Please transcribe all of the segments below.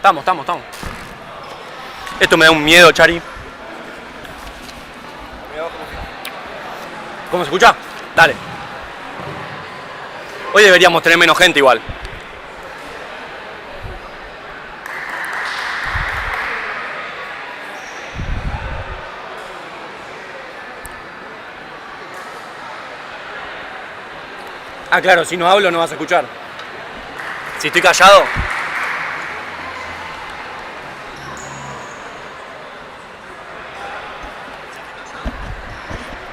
Estamos. Esto me da un miedo, Chari. ¿Cómo se escucha? Dale. Hoy deberíamos tener menos gente igual. Ah, claro, si no hablo no vas a escuchar. Si estoy callado.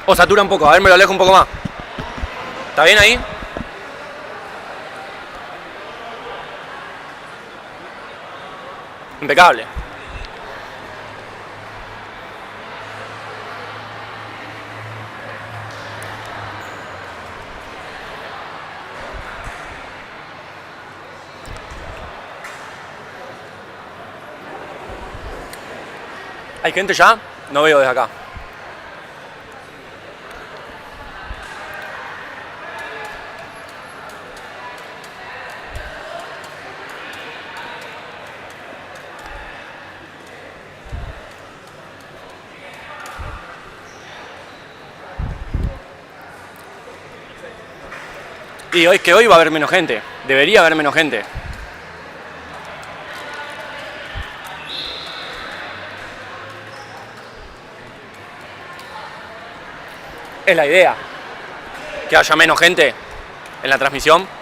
O satura un poco, a ver, me lo alejo un poco más. ¿Está bien ahí? Impecable. ¿Hay gente ya? No veo desde acá. Y hoy va a haber menos gente. Debería haber menos gente. Es la idea. Que haya menos gente en la transmisión.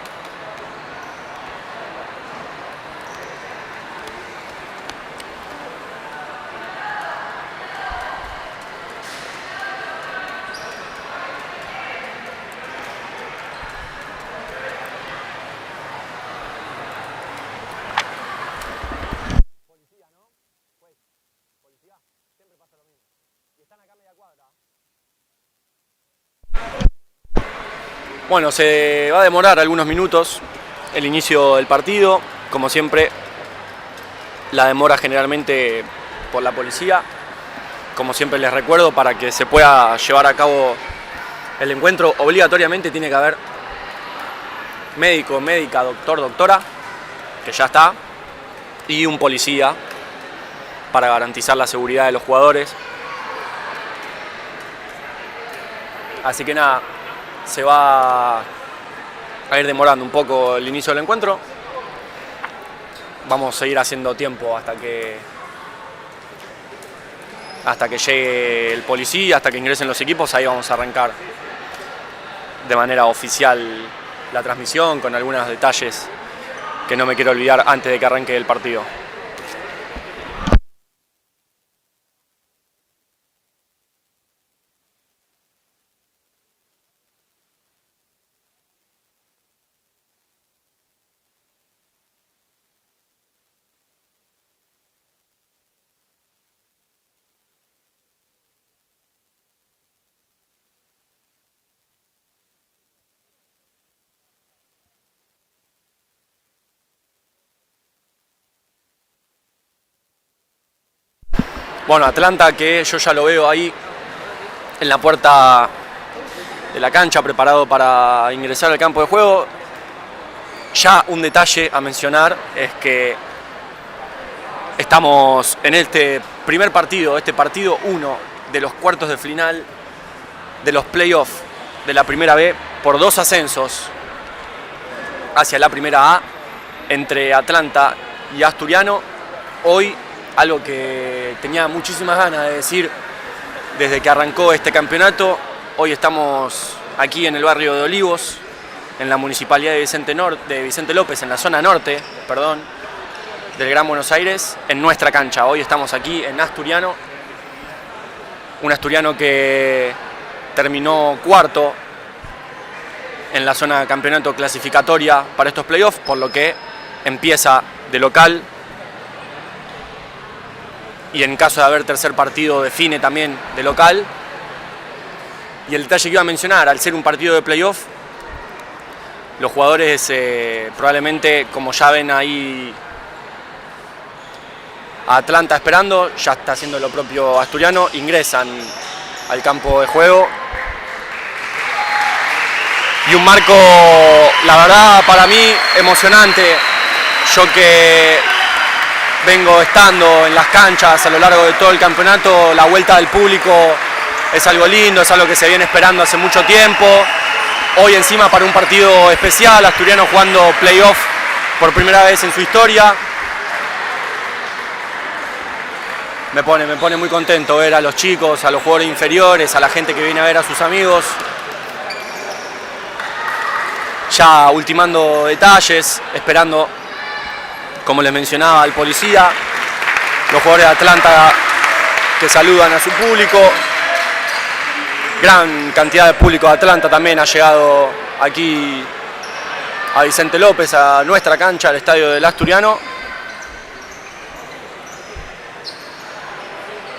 Bueno, se va a demorar algunos minutos el inicio del partido. Como siempre, la demora generalmente por la policía. Como siempre les recuerdo, para que se pueda llevar a cabo el encuentro, obligatoriamente tiene que haber médico, médica, doctor, doctora, que ya está, y un policía para garantizar la seguridad de los jugadores. Así que nada, se va a ir demorando un poco el inicio del encuentro. Vamos a seguir haciendo tiempo hasta que llegue el policía, hasta que ingresen los equipos. Ahí vamos a arrancar de manera oficial la transmisión con algunos detalles que no me quiero olvidar antes de que arranque el partido. Bueno, Atlanta, que yo ya lo veo ahí en la puerta de la cancha, preparado para ingresar al campo de juego. Ya un detalle a mencionar es que estamos en este primer partido, este partido 1 de los cuartos de final de los playoffs de la primera B por 2 ascensos hacia la primera A entre Atlanta y Asturiano. Hoy, algo que tenía muchísimas ganas de decir desde que arrancó este campeonato, hoy estamos aquí en el barrio de Olivos, en la municipalidad de Vicente López, en la zona norte, del Gran Buenos Aires, en nuestra cancha. Hoy estamos aquí en Asturiano, un Asturiano que terminó cuarto en la zona de campeonato clasificatoria para estos playoffs, por lo que empieza de local. Y en caso de haber tercer partido, define también de local. Y el detalle que iba a mencionar, al ser un partido de playoff, los jugadores probablemente, como ya ven ahí a Atlanta esperando, ya está haciendo lo propio Asturiano, ingresan al campo de juego. Y un marco, la verdad, para mí emocionante. Yo que vengo estando en las canchas a lo largo de todo el campeonato, la vuelta del público es algo lindo, es algo que se viene esperando hace mucho tiempo. Hoy encima para un partido especial, Asturiano jugando playoff por primera vez en su historia. Me pone muy contento ver a los chicos, a los jugadores inferiores, a la gente que viene a ver a sus amigos. Ya ultimando detalles, esperando, como les mencionaba, al policía, los jugadores de Atlanta que saludan a su público. Gran cantidad de público de Atlanta también ha llegado aquí a Vicente López, a nuestra cancha, al estadio del Asturiano.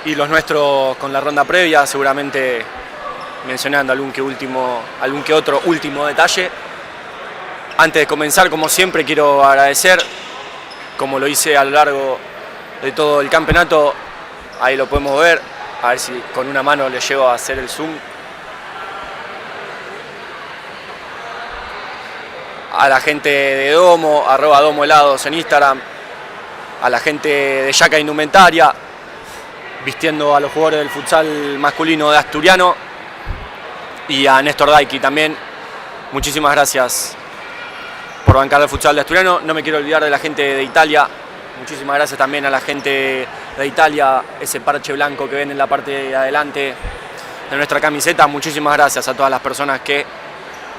Y los nuestros con la ronda previa, seguramente mencionando algún que otro último detalle. Antes de comenzar, como siempre, quiero agradecer, como lo hice a lo largo de todo el campeonato, ahí lo podemos ver, a ver si con una mano le llego a hacer el zoom. A la gente de Domo, @DomoHelados en Instagram, a la gente de Yaca Indumentaria, vistiendo a los jugadores del futsal masculino de Asturiano, y a Néstor Daiki también. Muchísimas gracias por bancar el futsal de Asturiano. No me quiero olvidar de la gente de Italia. Muchísimas gracias también a la gente de Italia, ese parche blanco que ven en la parte de adelante de nuestra camiseta. Muchísimas gracias a todas las personas que,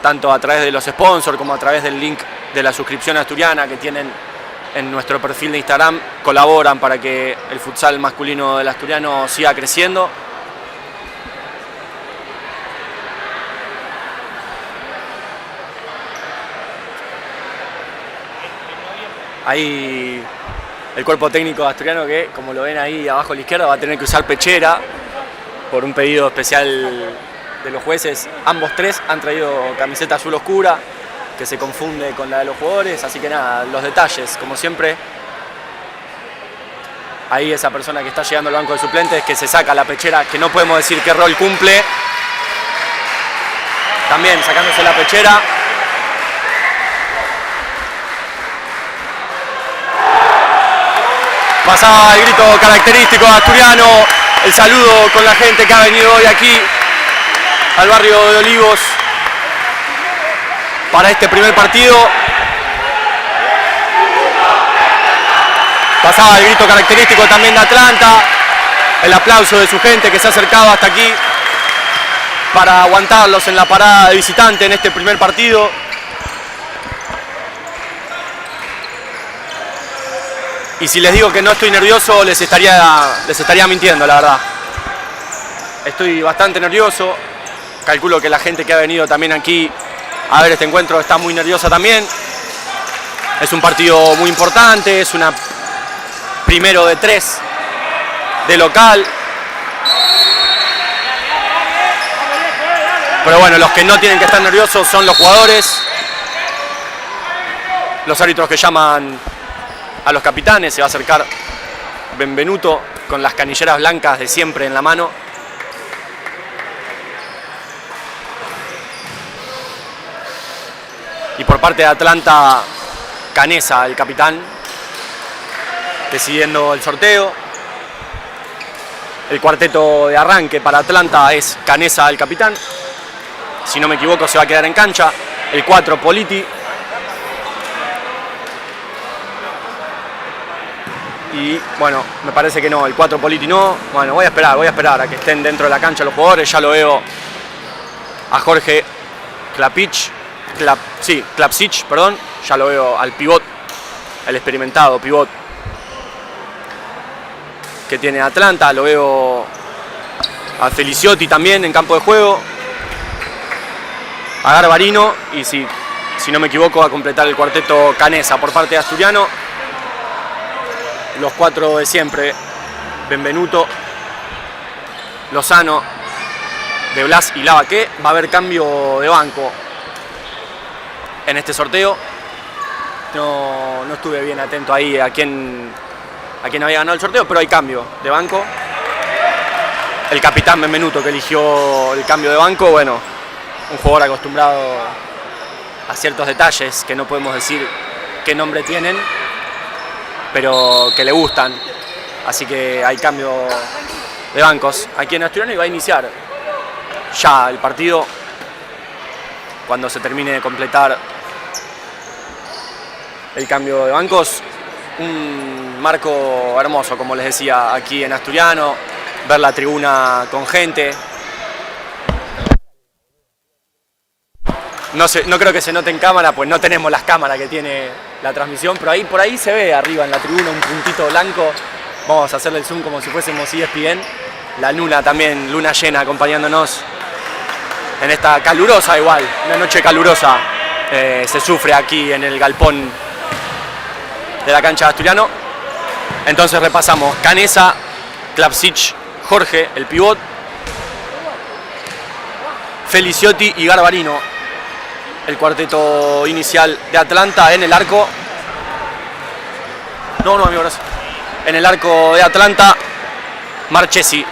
tanto a través de los sponsors como a través del link de la suscripción asturiana que tienen en nuestro perfil de Instagram, colaboran para que el futsal masculino del Asturiano siga creciendo. Ahí el cuerpo técnico de Asturiano, que como lo ven ahí abajo a la izquierda, va a tener que usar pechera por un pedido especial de los jueces. Ambos tres han traído camiseta azul oscura, que se confunde con la de los jugadores, así que nada, los detalles, como siempre. Ahí esa persona que está llegando al banco de suplentes, que se saca la pechera, que no podemos decir qué rol cumple. También sacándose la pechera. Pasaba el grito característico de Asturiano, el saludo con la gente que ha venido hoy aquí al barrio de Olivos para este primer partido. Pasaba el grito característico también de Atlanta, el aplauso de su gente que se ha acercado hasta aquí para aguantarlos en la parada de visitante en este primer partido. Y si les digo que no estoy nervioso, les estaría mintiendo, la verdad. Estoy bastante nervioso. Calculo que la gente que ha venido también aquí a ver este encuentro está muy nerviosa también. Es un partido muy importante, es una primero de 3 de local. Pero bueno, los que no tienen que estar nerviosos son los jugadores, los árbitros que llaman a los capitanes. Se va a acercar Benvenuto con las canilleras blancas de siempre en la mano. Y por parte de Atlanta, Canesa, el capitán, decidiendo el sorteo. El cuarteto de arranque para Atlanta es Canesa, el capitán. Si no me equivoco, se va a quedar en cancha. El 4, Politi. Y bueno, me parece que no, el 4 Politi no. Bueno, voy a esperar a que estén dentro de la cancha los jugadores. Ya lo veo a Jorge Klapsic, perdón. Ya lo veo al pivot, el experimentado pivot que tiene Atlanta. Lo veo a Feliciotti también en campo de juego. A Garbarino. Y si no me equivoco, va a completar el cuarteto Canesa por parte de Asturiano. Los 4 de siempre: Benvenuto, Lozano, De Blas y Lavaqué. Va a haber cambio de banco en este sorteo. No estuve bien atento ahí a quién había ganado el sorteo, pero hay cambio de banco. El capitán Benvenuto, que eligió el cambio de banco, bueno, un jugador acostumbrado a ciertos detalles que no podemos decir qué nombre tienen. pero que le gustan. Así que hay cambio de bancos aquí en Asturiano y va a iniciar ya el partido cuando se termine de completar el cambio de bancos. Un marco hermoso, como les decía, aquí en Asturiano, ver la tribuna con gente. No creo que se note en cámara, pues no tenemos las cámaras que tiene la transmisión, pero por ahí se ve arriba en la tribuna un puntito blanco. Vamos a hacerle el zoom como si fuésemos ESPN. La luna también, luna llena, acompañándonos en esta calurosa igual, una noche calurosa. Se sufre aquí en el galpón de la cancha de Asturiano. Entonces repasamos: Canesa, Klapsic, Jorge, el pivot, Feliciotti y Garbarino, el cuarteto inicial de Atlanta. En el arco, amigo, gracias. En el arco de Atlanta, Marchesi.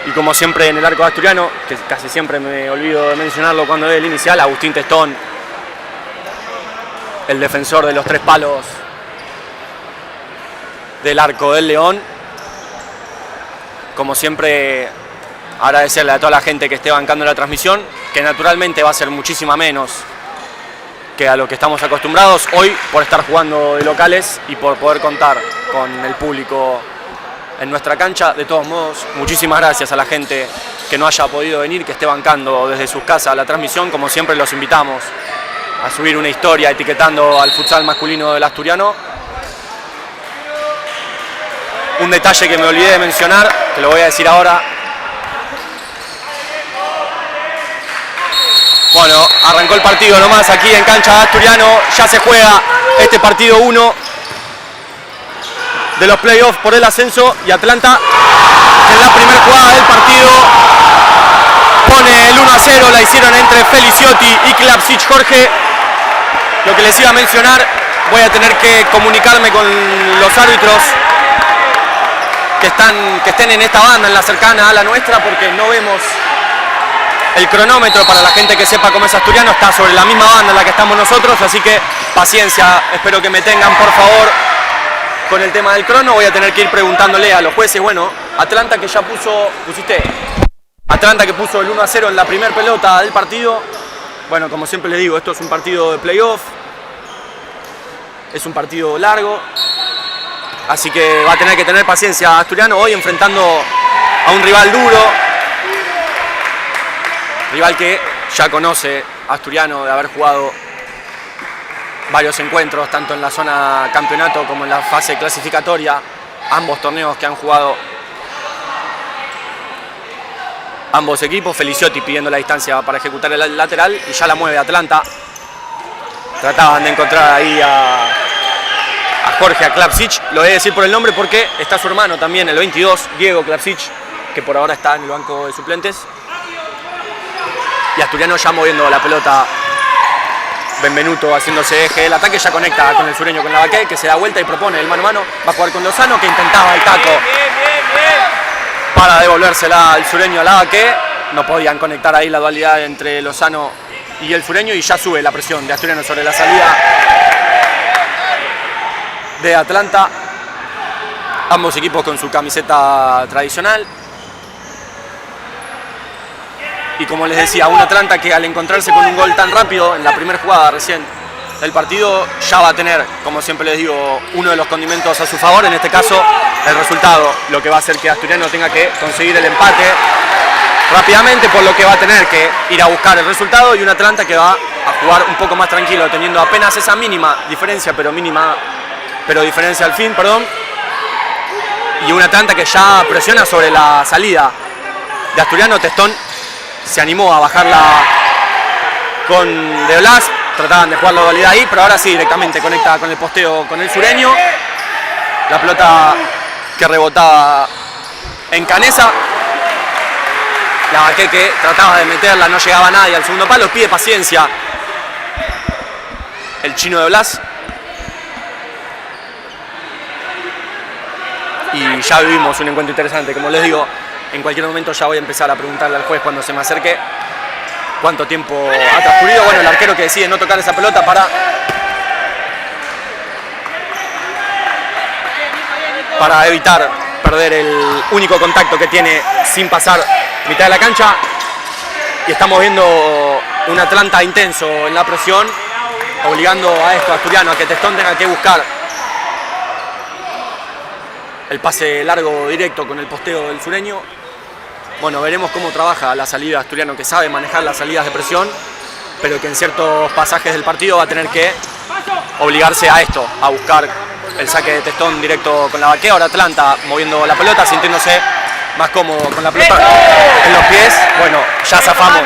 Y como siempre en el arco de Asturiano, que casi siempre me olvido de mencionarlo cuando es el inicial, Agustín Testón, el defensor de los 3 palos del arco del León. Como siempre, agradecerle a toda la gente que esté bancando la transmisión, que naturalmente va a ser muchísima menos que a lo que estamos acostumbrados hoy, por estar jugando de locales y por poder contar con el público en nuestra cancha. De todos modos, muchísimas gracias a la gente que no haya podido venir, que esté bancando desde sus casas la transmisión. Como siempre, los invitamos a subir una historia etiquetando al futsal masculino del Asturiano. Un detalle que me olvidé de mencionar, que lo voy a decir ahora. Bueno, arrancó el partido nomás aquí en cancha de Asturiano. Ya se juega este partido 1 de los playoffs por el ascenso. Y Atlanta, en la primera jugada del partido, pone el 1-0. La hicieron entre Feliciotti y Klapsic Jorge. Lo que les iba a mencionar, voy a tener que comunicarme con los árbitros que estén en esta banda, en la cercana a la nuestra, porque no vemos el cronómetro. Para la gente que sepa cómo es Asturiano, está sobre la misma banda en la que estamos nosotros, así que paciencia, espero que me tengan por favor con el tema del crono. Voy a tener que ir preguntándole a los jueces. Bueno, Atlanta, que ya Atlanta, que puso el 1-0 en la primera pelota del partido. Bueno, como siempre les digo, esto es un partido de playoff, es un partido largo, así que va a tener que tener paciencia Asturiano hoy, enfrentando a un rival duro, rival que ya conoce Asturiano de haber jugado varios encuentros, tanto en la zona campeonato como en la fase clasificatoria, ambos torneos que han jugado ambos equipos. Feliciotti pidiendo la distancia para ejecutar el lateral y ya la mueve Atlanta. Trataban de encontrar ahí a Jorge, a Klapsic. Lo voy a decir por el nombre porque está su hermano también, el 22, Diego Klapsic, que por ahora está en el banco de suplentes. Y Asturiano ya moviendo la pelota. Benvenuto haciéndose eje. El ataque ya conecta con el sureño, con Lavaque, que se da vuelta y propone el mano a mano. Va a jugar con Lozano, que intentaba el taco para devolvérsela al sureño a Lavaque. No podían conectar ahí la dualidad entre Lozano y el sureño, y ya sube la presión de Asturiano sobre la salida de Atlanta. Ambos equipos con su camiseta tradicional. Y como les decía, un Atlanta que al encontrarse con un gol tan rápido en la primera jugada recién del partido, ya va a tener, como siempre les digo, uno de los condimentos a su favor, en este caso el resultado, lo que va a hacer que Asturiano tenga que conseguir el empate rápidamente, por lo que va a tener que ir a buscar el resultado, y un Atlanta que va a jugar un poco más tranquilo, teniendo apenas esa mínima diferencia, pero diferencia al fin, perdón. Y un Atlanta que ya presiona sobre la salida de Asturiano. Testón se animó a bajarla con De Blas, trataban de jugar la dualidad ahí, pero ahora sí directamente conecta con el posteo con el sureño. La pelota que rebotaba en Canesa. Lavaque, que trataba de meterla, no llegaba nadie al segundo palo. Pide paciencia el chino De Blas. Y ya vivimos un encuentro interesante, como les digo. En cualquier momento ya voy a empezar a preguntarle al juez cuando se me acerque cuánto tiempo ha transcurrido. Bueno, el arquero que decide no tocar esa pelota para para evitar perder el único contacto que tiene sin pasar mitad de la cancha. Y estamos viendo un Atlanta intenso en la presión, obligando a esto, a Asturiano, a que Testón tenga que buscar el pase largo directo con el posteo del sureño. Bueno, veremos cómo trabaja la salida Asturiano, que sabe manejar las salidas de presión, pero que en ciertos pasajes del partido va a tener que obligarse a esto, a buscar el saque de Testón directo con la baquea. Ahora Atlanta moviendo la pelota, sintiéndose más cómodo con la pelota en los pies. Bueno, ya zafamos,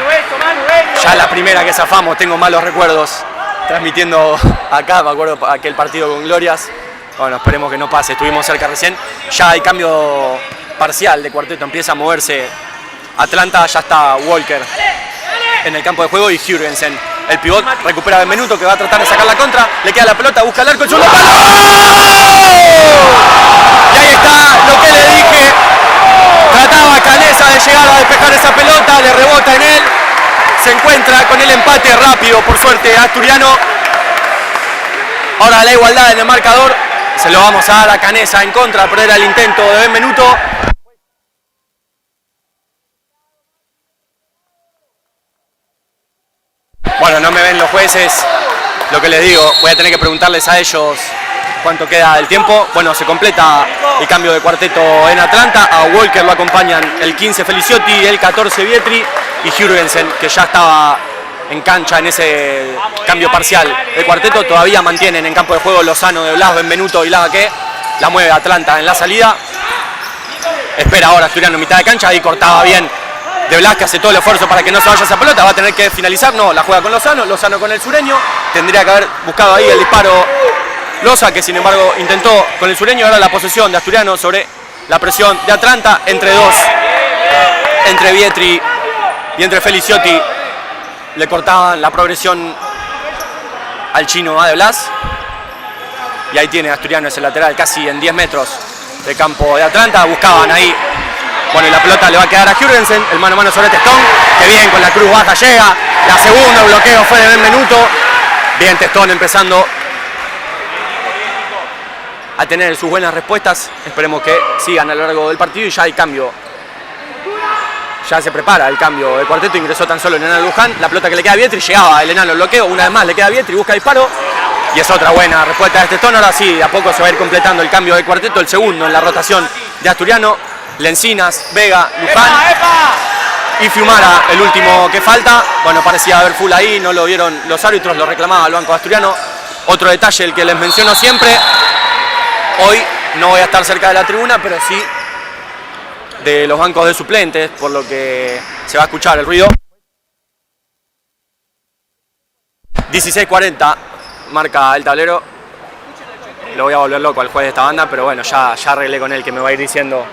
ya la primera que zafamos, tengo malos recuerdos transmitiendo acá, me acuerdo aquel partido con Glorias. Bueno, esperemos que no pase, estuvimos cerca recién. Ya hay cambio parcial de cuarteto, empieza a moverse Atlanta, ya está Walker en el campo de juego y Jürgensen. El pivot recupera Benvenuto, que va a tratar de sacar la contra, le queda la pelota, busca el arco, el segundo palo. Y ahí está lo que le dije. Trataba Canesa de llegar a despejar esa pelota, le rebota en él. Se encuentra con el empate rápido, por suerte, Asturiano. Ahora la igualdad en el marcador. Se lo vamos a dar a Canesa en contra, pero era el intento de Benvenuto. Bueno, no me ven los jueces, lo que les digo, voy a tener que preguntarles a ellos cuánto queda del tiempo. Bueno, se completa el cambio de cuarteto en Atlanta, a Walker lo acompañan el 15 Feliciotti, el 14 Vietri y Jürgensen, que ya estaba en cancha en ese cambio parcial de cuarteto. Todavía mantienen en campo de juego Lozano, de Blas, Benvenuto y Lavaque. La mueve Atlanta en la salida. Espera ahora Asturiano en mitad de cancha, ahí cortaba bien de Blas, que hace todo el esfuerzo para que no se vaya esa pelota. Va a tener que finalizar, no, la juega con Lozano, Lozano con el sureño. Tendría que haber buscado ahí el disparo Loza, que sin embargo intentó con el sureño. Ahora la posesión de Asturiano sobre la presión de Atlanta, entre dos, entre Vietri y entre Feliciotti. Le cortaban la progresión al chino de Blas. Y ahí tiene Asturiano ese lateral casi en 10 metros de campo de Atlanta. Buscaban ahí. Bueno, y la pelota le va a quedar a Jürgensen. El mano a mano sobre Testón. Que bien, con la cruz baja llega. La segunda, el bloqueo fue de Benvenuto. Bien, Testón empezando a tener sus buenas respuestas. Esperemos que sigan a lo largo del partido. Y ya hay cambio. Ya se prepara el cambio de cuarteto, ingresó tan solo el enano Luján. La pelota que le queda a Vietri, llegaba el enano al bloqueo, una vez más le queda a Vietri, busca disparo. Y es otra buena respuesta de Testón. Ahora sí, de a poco se va a ir completando el cambio de cuarteto, el segundo en la rotación de Asturiano. Lencinas, Vega, Luján y Fiumara, el último que falta. Bueno, parecía haber full ahí, no lo vieron los árbitros, lo reclamaba el banco asturiano. Otro detalle, el que les menciono siempre, hoy no voy a estar cerca de la tribuna, pero sí de los bancos de suplentes, por lo que se va a escuchar el ruido. 16:40 marca el tablero. Lo voy a volver loco al juez de esta banda, pero bueno, ya arreglé con él, que me va a ir diciendo.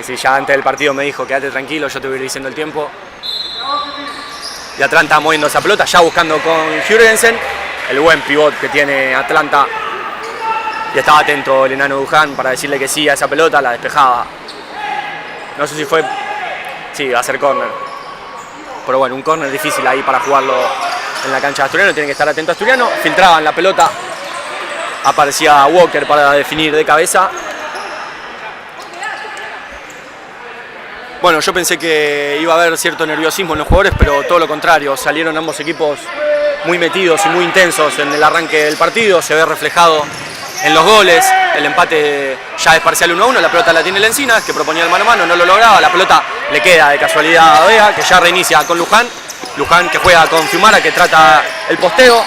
Sí, ya antes del partido me dijo, quédate tranquilo, yo te voy a ir diciendo el tiempo. Y Atlanta moviendo esa pelota, ya buscando con Jürgensen, el buen pivot que tiene Atlanta. Y estaba atento el enano Luján para decirle que sí a esa pelota, la despejaba. No sé si fue... Sí, va a ser córner. Pero bueno, un córner difícil ahí para jugarlo en la cancha de Asturiano, tiene que estar atento a Asturiano. Filtraban la pelota, aparecía Walker para definir de cabeza. Bueno, yo pensé que iba a haber cierto nerviosismo en los jugadores, pero todo lo contrario, salieron ambos equipos muy metidos y muy intensos en el arranque del partido, se ve reflejado en los goles. El empate ya es parcial 1-1, la pelota la tiene Lencinas, que proponía el mano a mano, no lo lograba, la pelota le queda de casualidad a Vega, que ya reinicia con Luján. Luján que juega con Fiumara, que trata el posteo.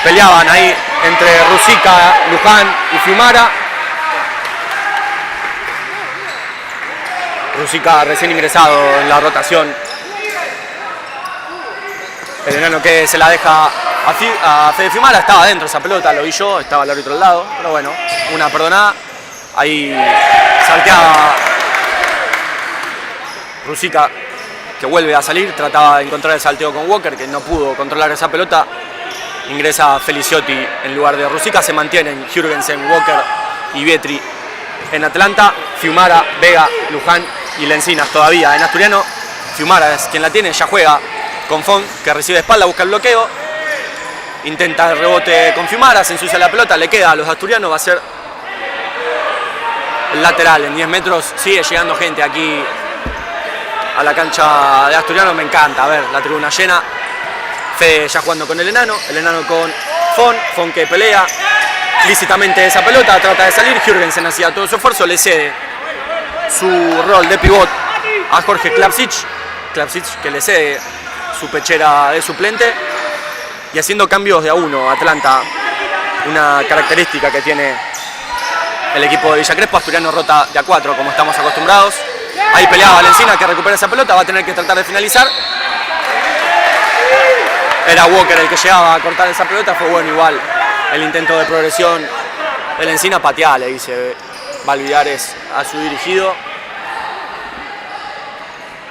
Peleaban ahí entre Rusica, Luján y Fiumara. Rusica recién ingresado en la rotación. El enano que se la deja a Fede Fiumara, estaba dentro esa pelota, lo vi yo, estaba el árbitro al lado, pero bueno, una perdonada. Ahí salteaba Rusica, que vuelve a salir, trataba de encontrar el salteo con Walker, que no pudo controlar esa pelota. Ingresa Feliciotti en lugar de Rusica, se mantienen Jürgensen, Walker y Vietri en Atlanta. Fiumara, Vega, Luján y Lencinas todavía en Asturiano. Fiumara es quien la tiene, ya juega con Font, que recibe de espalda, busca el bloqueo. intenta el rebote con Fiumara, se ensucia la pelota, le queda a los asturianos, va a ser el lateral en 10 metros. Sigue llegando gente aquí a la cancha de Asturiano, me encanta, a ver, la tribuna llena. Fede ya jugando con el enano con Fon que pelea lícitamente esa pelota, trata de salir, Jürgensen hacía todo su esfuerzo, le cede su rol de pivot a Jorge Klapsic que le cede su pechera de suplente y haciendo cambios de a uno. Atlanta, una característica que tiene el equipo de Villa Crespo. Asturiano rota de a 4 como estamos acostumbrados. Ahí peleaba Valencina que recupera esa pelota, va a tener que tratar de finalizar. Era Walker el que llegaba a cortar esa pelota, fue bueno igual el intento de progresión de Lencina. Pateá, le dice Valvidares a su dirigido.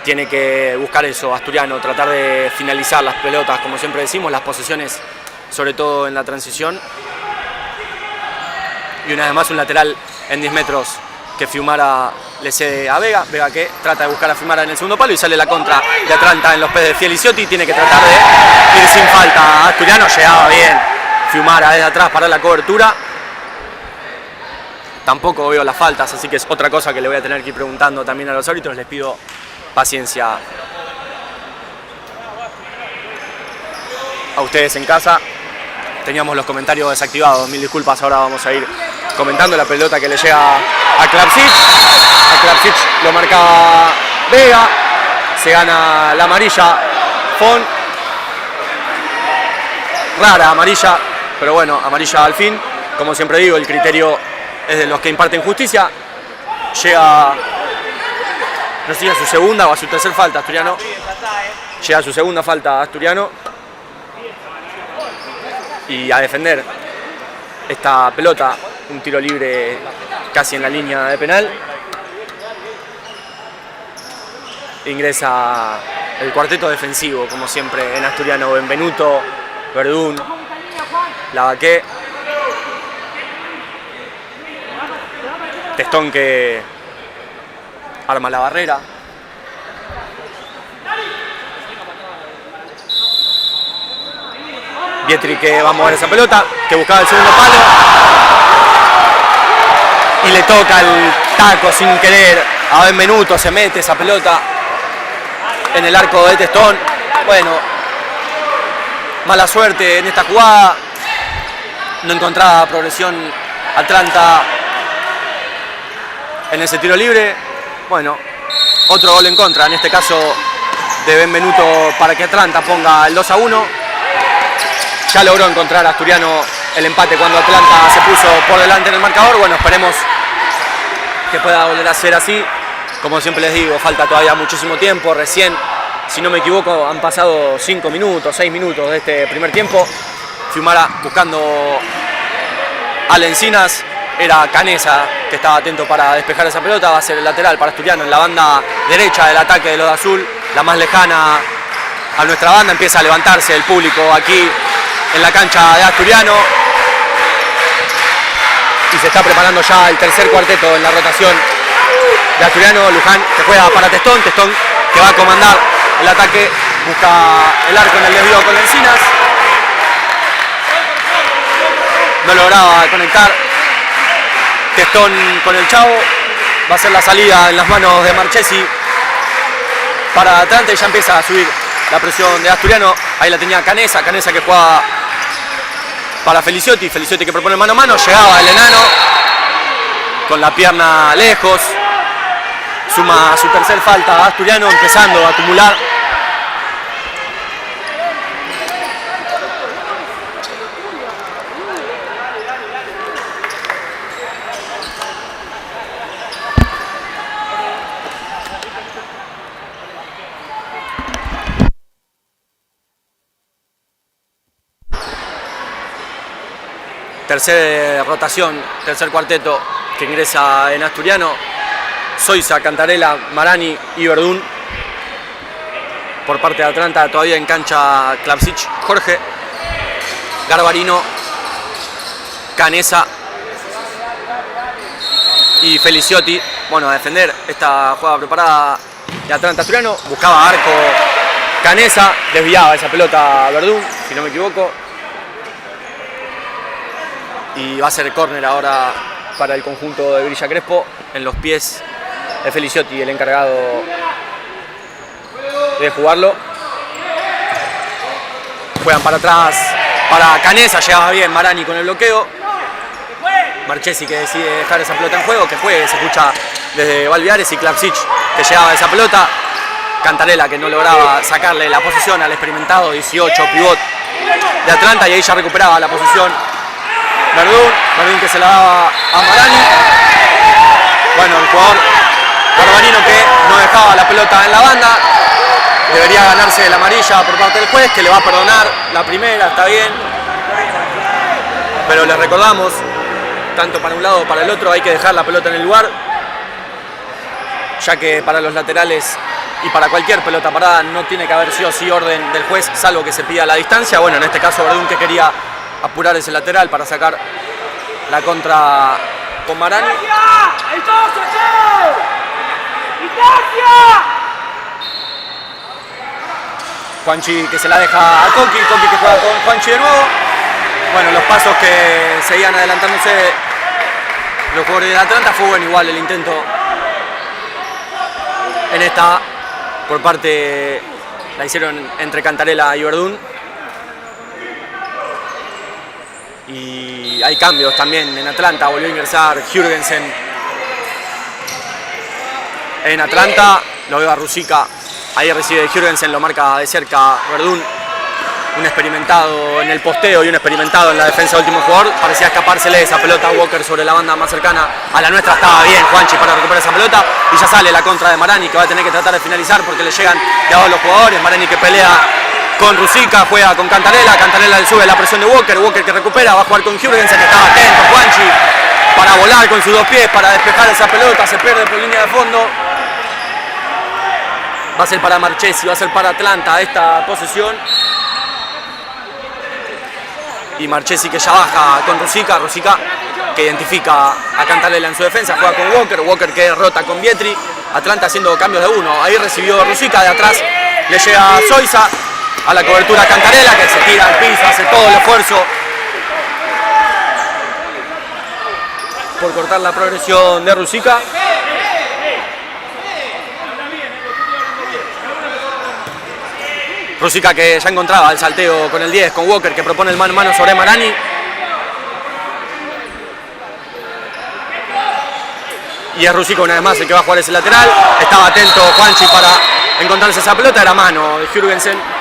Tiene que buscar eso, Asturiano, tratar de finalizar las pelotas, como siempre decimos, las posesiones, sobre todo en la transición. Y una vez más un lateral en 10 metros que Fiumara le cede a Vega. Vega que trata de buscar a Fiumara en el segundo palo y sale la contra de Atlanta en los pies de Fieliciotti. Tiene que tratar de ir sin falta. Asturiano llegaba bien. Fiumara desde atrás para la cobertura. Tampoco veo las faltas, así que es otra cosa que le voy a tener que ir preguntando también a los árbitros. Les pido paciencia a ustedes en casa. Teníamos los comentarios desactivados, mil disculpas, ahora vamos a ir comentando la pelota que le llega a Klapsic. A Klapsic lo marcaba Vega, se gana la amarilla Fon. Rara amarilla, pero bueno, amarilla al fin. Como siempre digo, el criterio es de los que imparten justicia. Llega, no sé si a su segunda o a su tercer falta Asturiano. Llega a su segunda falta Asturiano. Y a defender esta pelota, un tiro libre casi en la línea de penal. Ingresa el cuarteto defensivo, como siempre en Asturiano: Benvenuto, Verdún, Lavaqué, Testón que arma la barrera. Vietri que va a mover esa pelota, que buscaba el segundo palo y le toca el taco sin querer a Benvenuto. Se mete esa pelota en el arco de Testón. Bueno, mala suerte en esta jugada, no encontraba progresión Atlanta en ese tiro libre. Bueno, otro gol en contra, en este caso de Benvenuto, para que Atlanta ponga el 2-1. Ya logró encontrar Asturiano el empate cuando Atlanta se puso por delante en el marcador. Bueno, esperemos que pueda volver a ser así. Como siempre les digo, falta todavía muchísimo tiempo. Recién, si no me equivoco, han pasado 5 minutos, 6 minutos de este primer tiempo. Fiumara buscando a Lencinas. Era Canesa que estaba atento para despejar esa pelota. Va a ser el lateral para Asturiano en la banda derecha del ataque de los de azul, la más lejana a nuestra banda. Empieza a levantarse el público aquí en la cancha de Asturiano y se está preparando ya el tercer cuarteto en la rotación de Asturiano. Luján que juega para Testón que va a comandar el ataque, busca el arco en el desvío con Lencinas, no lograba conectar. Testón con el Chavo, va a ser la salida en las manos de Marchesi para Atlanta y ya empieza a subir la presión de Asturiano. Ahí la tenía Canesa que juega para Feliciotti que propone mano a mano. Llegaba el enano con la pierna lejos, suma su tercer falta a Asturiano, empezando a acumular. Tercer rotación, tercer cuarteto que ingresa en Asturiano. Soiza, Cantarella, Marani y Verdún. Por parte de Atlanta todavía en cancha Klapsic, Jorge, Garbarino, Canesa y Feliciotti. Bueno, a defender esta jugada preparada de Atlanta. Asturiano buscaba arco Canesa, desviaba esa pelota a Verdún, si no me equivoco. Y va a ser córner ahora para el conjunto de Villa Crespo. En los pies de Feliciotti, el encargado de jugarlo. Juegan para atrás para Canesa, llegaba bien Marani con el bloqueo. Marchesi que decide dejar esa pelota en juego, que juegue, se escucha desde Valviares, y Klapsic que llegaba esa pelota. Cantarela que no lograba sacarle la posición al experimentado 18 pivot de Atlanta, y ahí ya recuperaba la posición Verdún que se la daba a Marani. Bueno, el jugador Barbarino que no dejaba la pelota en la banda. Debería ganarse la amarilla por parte del juez, que le va a perdonar la primera, está bien. Pero le recordamos, tanto para un lado como para el otro, hay que dejar la pelota en el lugar, ya que para los laterales y para cualquier pelota parada no tiene que haber sí o sí orden del juez, salvo que se pida la distancia. Bueno, en este caso Verdún que quería apurar ese lateral para sacar la contra con Marani. Juanchi que se la deja a Conqui que juega con Juanchi de nuevo. Bueno, los pasos que seguían adelantándose los jugadores de Atlanta, fue bueno igual el intento en esta por parte, la hicieron entre Cantarela y Verdún. Y hay cambios también en Atlanta, volvió a ingresar Jürgensen en Atlanta, lo veo a Rusica, ahí recibe Jürgensen, lo marca de cerca Verdún, un experimentado en el posteo y un experimentado en la defensa del último jugador. Parecía escapársele esa pelota a Walker sobre la banda más cercana a la nuestra. Estaba bien Juanchi para recuperar esa pelota y ya sale la contra de Marani, que va a tener que tratar de finalizar porque le llegan de abajo los jugadores. Marani que pelea con Rusica, juega con Cantarela, Cantarela le sube la presión de Walker, Walker que recupera, va a jugar con Jürgensen, que estaba atento Juanchi para volar con sus dos pies, para despejar esa pelota, se pierde por línea de fondo. Va a ser para Marchesi, va a ser para Atlanta esta posesión. Y Marchesi que ya baja con Rusica, Rusica que identifica a Cantarela en su defensa, juega con Walker, Walker que rota con Vietri, Atlanta haciendo cambios de uno, ahí recibió Rusica, de atrás le llega Zoiza, a la cobertura Cantarela que se tira al piso, hace todo el esfuerzo por cortar la progresión de Rusica. Rusica que ya encontraba el salteo con el 10, con Walker que propone el mano a mano sobre Marani. Y es Rusica una vez más el que va a jugar ese lateral. Estaba atento Juanchi para encontrarse esa pelota, era mano de Jürgensen.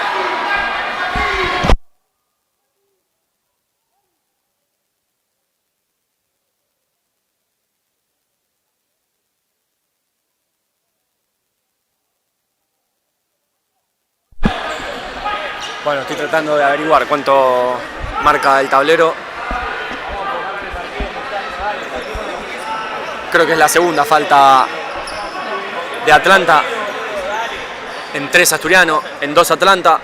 Bueno, estoy tratando de averiguar cuánto marca el tablero. Creo que es la segunda falta de Atlanta. En 3 Asturiano, en 2 Atlanta.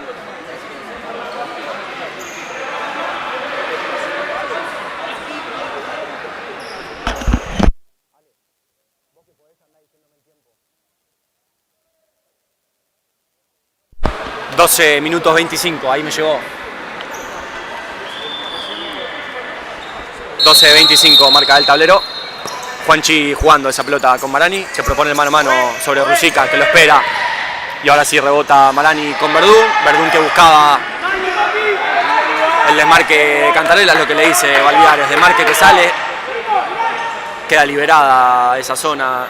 ...12 minutos 25, ahí me llegó. 12-25 marca el tablero. Juanchi jugando esa pelota con Marani. Se propone el mano a mano sobre Rusica, que lo espera. Y ahora sí rebota Marani con Verdún. Verdún que buscaba el desmarque de Cantarela, es lo que le dice Valviares. Desmarque que sale. Queda liberada esa zona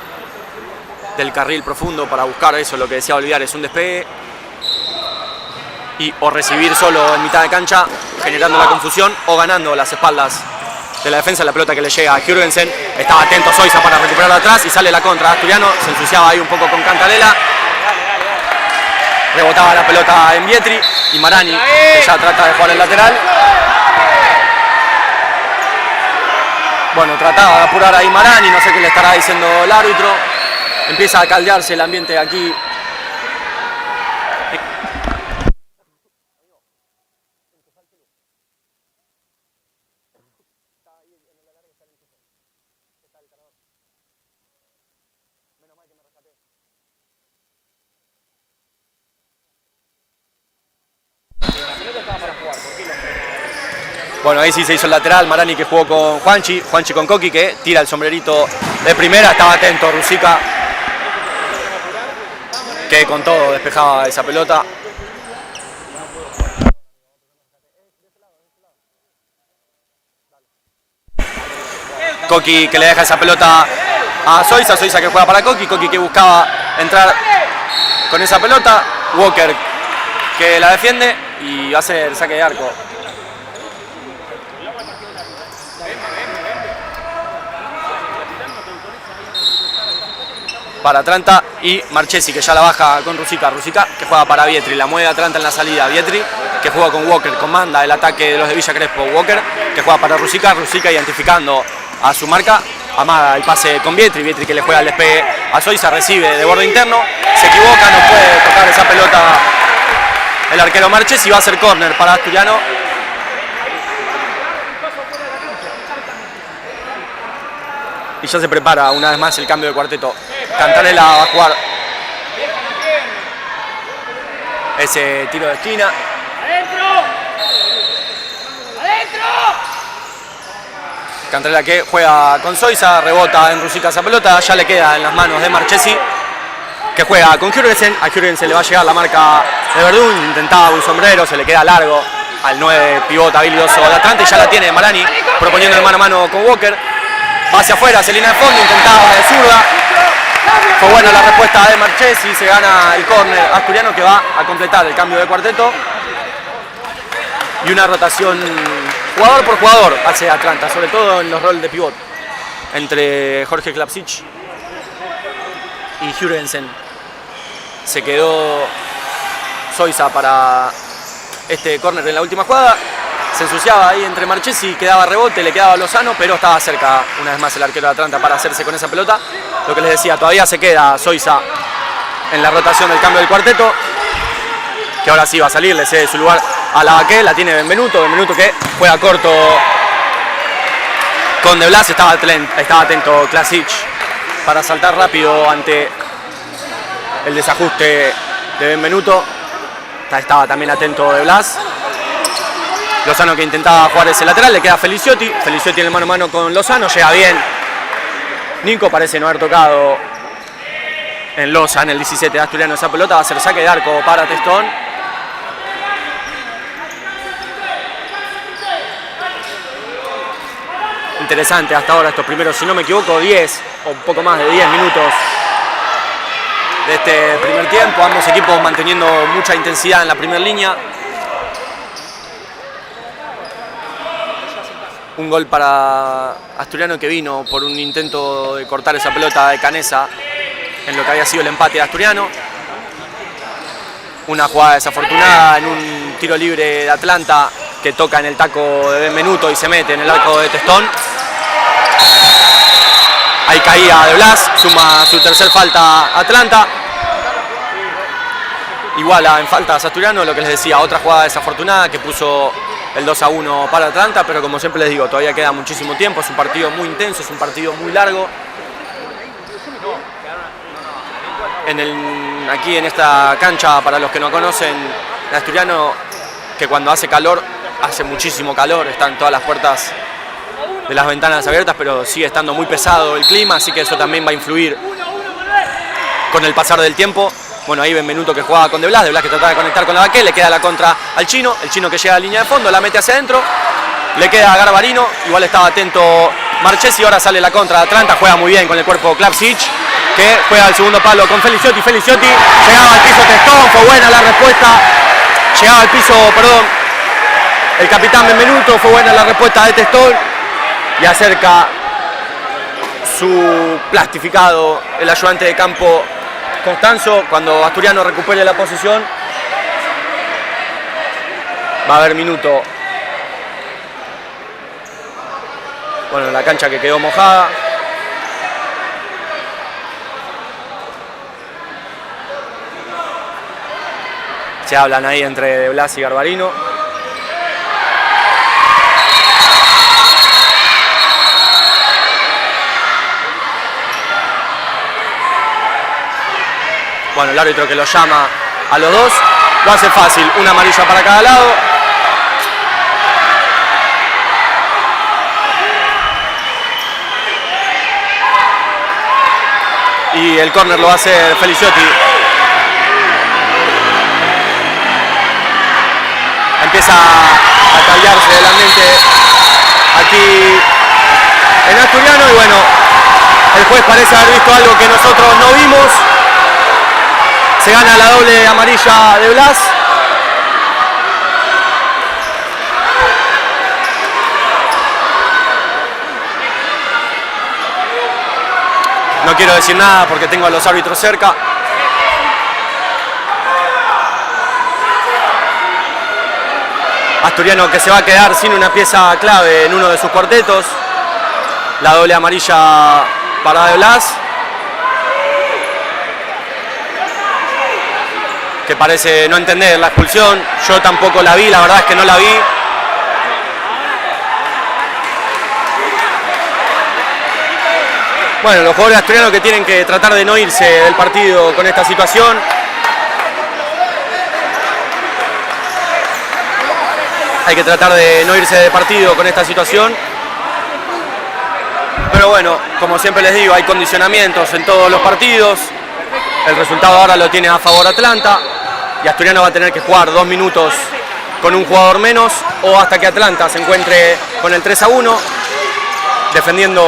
del carril profundo para buscar eso, lo que decía Valviares, un despegue. Y o recibir solo en mitad de cancha, generando la confusión, o ganando las espaldas de la defensa. La pelota que le llega a Jürgensen, estaba atento Zoiza para recuperarla atrás y sale la contra. Asturiano se ensuciaba ahí un poco con Cantarela, rebotaba la pelota en Vietri y Marani, que ya trata de jugar el lateral. Bueno, trataba de apurar ahí Marani, no sé qué le estará diciendo el árbitro. Empieza a caldearse el ambiente aquí. Bueno, ahí sí se hizo el lateral, Marani que jugó con Juanchi con Coqui que tira el sombrerito de primera, estaba atento Rusica, que con todo despejaba esa pelota. Coqui que le deja esa pelota a Zoiza que juega para Coqui que buscaba entrar con esa pelota, Walker que la defiende y va a hacer saque de arco. Para Atlanta y Marchesi que ya la baja con Rusica que juega para Vietri, la mueve Atlanta en la salida, Vietri que juega con Walker, comanda el ataque de los de Villa Crespo, Walker que juega para Rusica identificando a su marca, amaga el pase con Vietri que le juega el despegue a Zoiza, recibe de borde interno, se equivoca, no puede tocar esa pelota el arquero Marchesi, va a ser córner para Asturiano. Y ya se prepara una vez más el cambio de cuarteto. Cantarella va a jugar ese tiro de esquina. Cantarella que juega con Zoiza, rebota en Rusica esa pelota, ya le queda en las manos de Marchesi, que juega con Jürgensen. A Jürgensen le va a llegar la marca de Verdún, intentaba un sombrero, se le queda largo al 9 pivota habilidoso de Atlanta y ya la tiene Marani proponiendo el mano a mano con Walker. Va hacia afuera, hacia línea de fondo, intentaba de zurda. Fue buena la respuesta de Marchesi, se gana el córner Asturiano que va a completar el cambio de cuarteto. Y una rotación jugador por jugador hacia Atlanta, sobre todo en los roles de pivot. Entre Jorge Klapsic y Jürgensen. Se quedó Zoiza para este córner en la última jugada. Se ensuciaba ahí entre Marchesi, quedaba rebote, le quedaba Lozano, pero estaba cerca una vez más el arquero de Atlanta para hacerse con esa pelota. Lo que les decía, todavía se queda Zoiza en la rotación del cambio del cuarteto, que ahora sí va a salir, le cede su lugar a Lavaqué, la tiene Benvenuto que juega corto con De Blas, estaba atento Klasic para saltar rápido ante el desajuste de Benvenuto, estaba también atento De Blas. Lozano que intentaba jugar ese lateral, le queda Feliciotti en el mano a mano con Lozano, llega bien. Nico parece no haber tocado en Loza, en el 17 de Asturiano esa pelota, va a ser saque de arco para Testón. Interesante hasta ahora estos primeros, si no me equivoco, 10 o un poco más de 10 minutos de este primer tiempo, ambos equipos manteniendo mucha intensidad en la primera línea. Un gol para Asturiano que vino por un intento de cortar esa pelota de Canesa en lo que había sido el empate de Asturiano. Una jugada desafortunada en un tiro libre de Atlanta que toca en el taco de Benvenuto y se mete en el arco de Testón. Ahí caía De Blas, suma su tercer falta Atlanta. Iguala en faltas Asturiano, lo que les decía, otra jugada desafortunada que puso el 2-1 para Atlanta, pero como siempre les digo, todavía queda muchísimo tiempo, es un partido muy intenso, es un partido muy largo. Aquí en esta cancha, para los que no conocen, de Asturiano, que cuando hace calor, hace muchísimo calor, están todas las puertas de las ventanas abiertas, pero sigue estando muy pesado el clima, así que eso también va a influir con el pasar del tiempo. Bueno, ahí Benvenuto que jugaba con De Blas que trataba de conectar con Lavaqué, le queda la contra al Chino, el Chino que llega a la línea de fondo, la mete hacia adentro, le queda a Garbarino, igual estaba atento Marchesi, ahora sale la contra de Atlanta, juega muy bien con el cuerpo Klapsic, que juega al segundo palo con Feliciotti, llegaba al piso Testón, fue buena la respuesta, llegaba al piso, el capitán Benvenuto, fue buena la respuesta de Testón, y acerca su plastificado el ayudante de campo Constanzo. Cuando Asturiano recupere la posición va a haber minuto. Bueno, la cancha que quedó mojada. Se hablan ahí entre De Blas y Garbarino. Bueno, el árbitro que lo llama a los dos, lo hace fácil, una amarilla para cada lado. y el córner lo va a hacer Feliciotti. Empieza a cambiarse el ambiente aquí en Asturiano y bueno, el juez parece haber visto algo que nosotros no vimos. Se gana la doble amarilla de Blas. No quiero decir nada porque tengo a los árbitros cerca. Asturiano que se va a quedar sin una pieza clave en uno de sus cuartetos. La doble amarilla para De Blas, que parece no entender la expulsión. Yo tampoco la vi, la verdad es que no la vi. Bueno, los jugadores asturianos que tienen que tratar de no irse del partido con esta situación. Hay que tratar de no irse del partido con esta situación. Pero bueno, como siempre les digo, hay condicionamientos en todos los partidos. El resultado ahora lo tiene a favor Atlanta. Y Asturiano va a tener que jugar 2 minutos con un jugador menos o hasta que Atlanta se encuentre con el 3-1. Defendiendo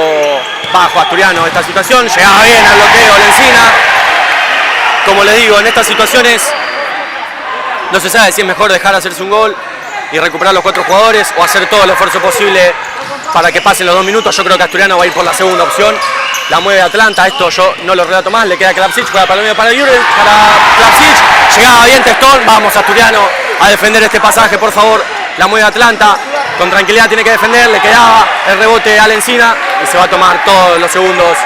bajo Asturiano esta situación. Llegaba bien al bloqueo Lencina. Como les digo, en estas situaciones no se sabe si es mejor dejar hacerse un gol y recuperar los 4 jugadores o hacer todo el esfuerzo posible para que pasen los 2 minutos. Yo creo que Asturiano va a ir por la segunda opción. La mueve Atlanta, esto yo no lo relato más, le queda a Klapsic, juega para el medio para Jurel, para Klapsic, llegaba bien Testón, vamos Asturiano a defender este pasaje, por favor. La mueve Atlanta, con tranquilidad tiene que defender, le quedaba el rebote a Lencina y se va a tomar todos los segundos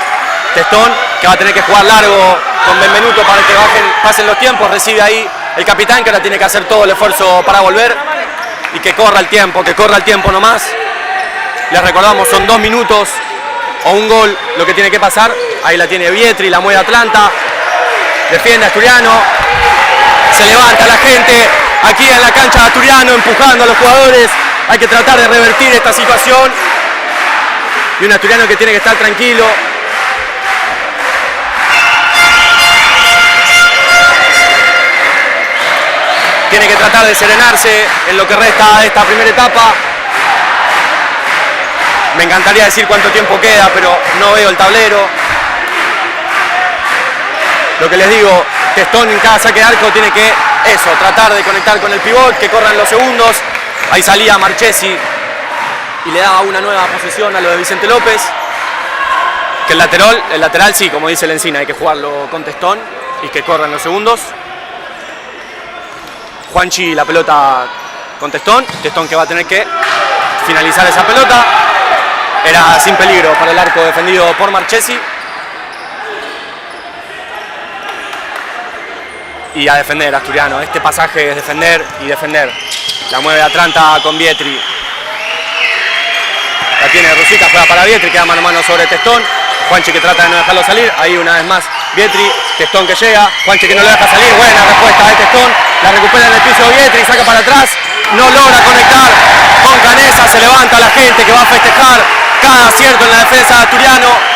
Testón, que va a tener que jugar largo con Benvenuto para que pasen los tiempos. Recibe ahí el capitán, que ahora tiene que hacer todo el esfuerzo para volver y que corra el tiempo nomás. Les recordamos, son 2 minutos o un gol lo que tiene que pasar. Ahí la tiene Vietri, la mueve Atlanta, defiende Asturiano, se levanta la gente aquí en la cancha de Asturiano empujando a los jugadores. Hay que tratar de revertir esta situación y un Asturiano que tiene que estar tranquilo. Tiene que tratar de serenarse en lo que resta de esta primera etapa. Me encantaría decir cuánto tiempo queda, pero no veo el tablero. Lo que les digo, Testón en cada saque de arco tiene que tratar de conectar con el pivot, que corran los segundos. Ahí salía Marchesi y le daba una nueva posesión a lo de Vicente López. Que el lateral sí, como dice Lencina, hay que jugarlo con Testón y que corran los segundos. Juanchi la pelota con Testón que va a tener que finalizar esa pelota. Era sin peligro para el arco defendido por Marchesi. Y a defender Asturiano. Este pasaje es defender y defender. La mueve Atlanta con Vietri. La tiene Rusica, juega para Vietri, queda mano a mano sobre Testón. Juanchi que trata de no dejarlo salir. Ahí una vez más Vietri, Testón que llega. Juanchi que no lo deja salir. Buena respuesta de Testón. La recupera en el piso Vietri, saca para atrás. No logra conectar con Canesa. Se levanta la gente que va a festejar cada acierto en la defensa de Asturiano.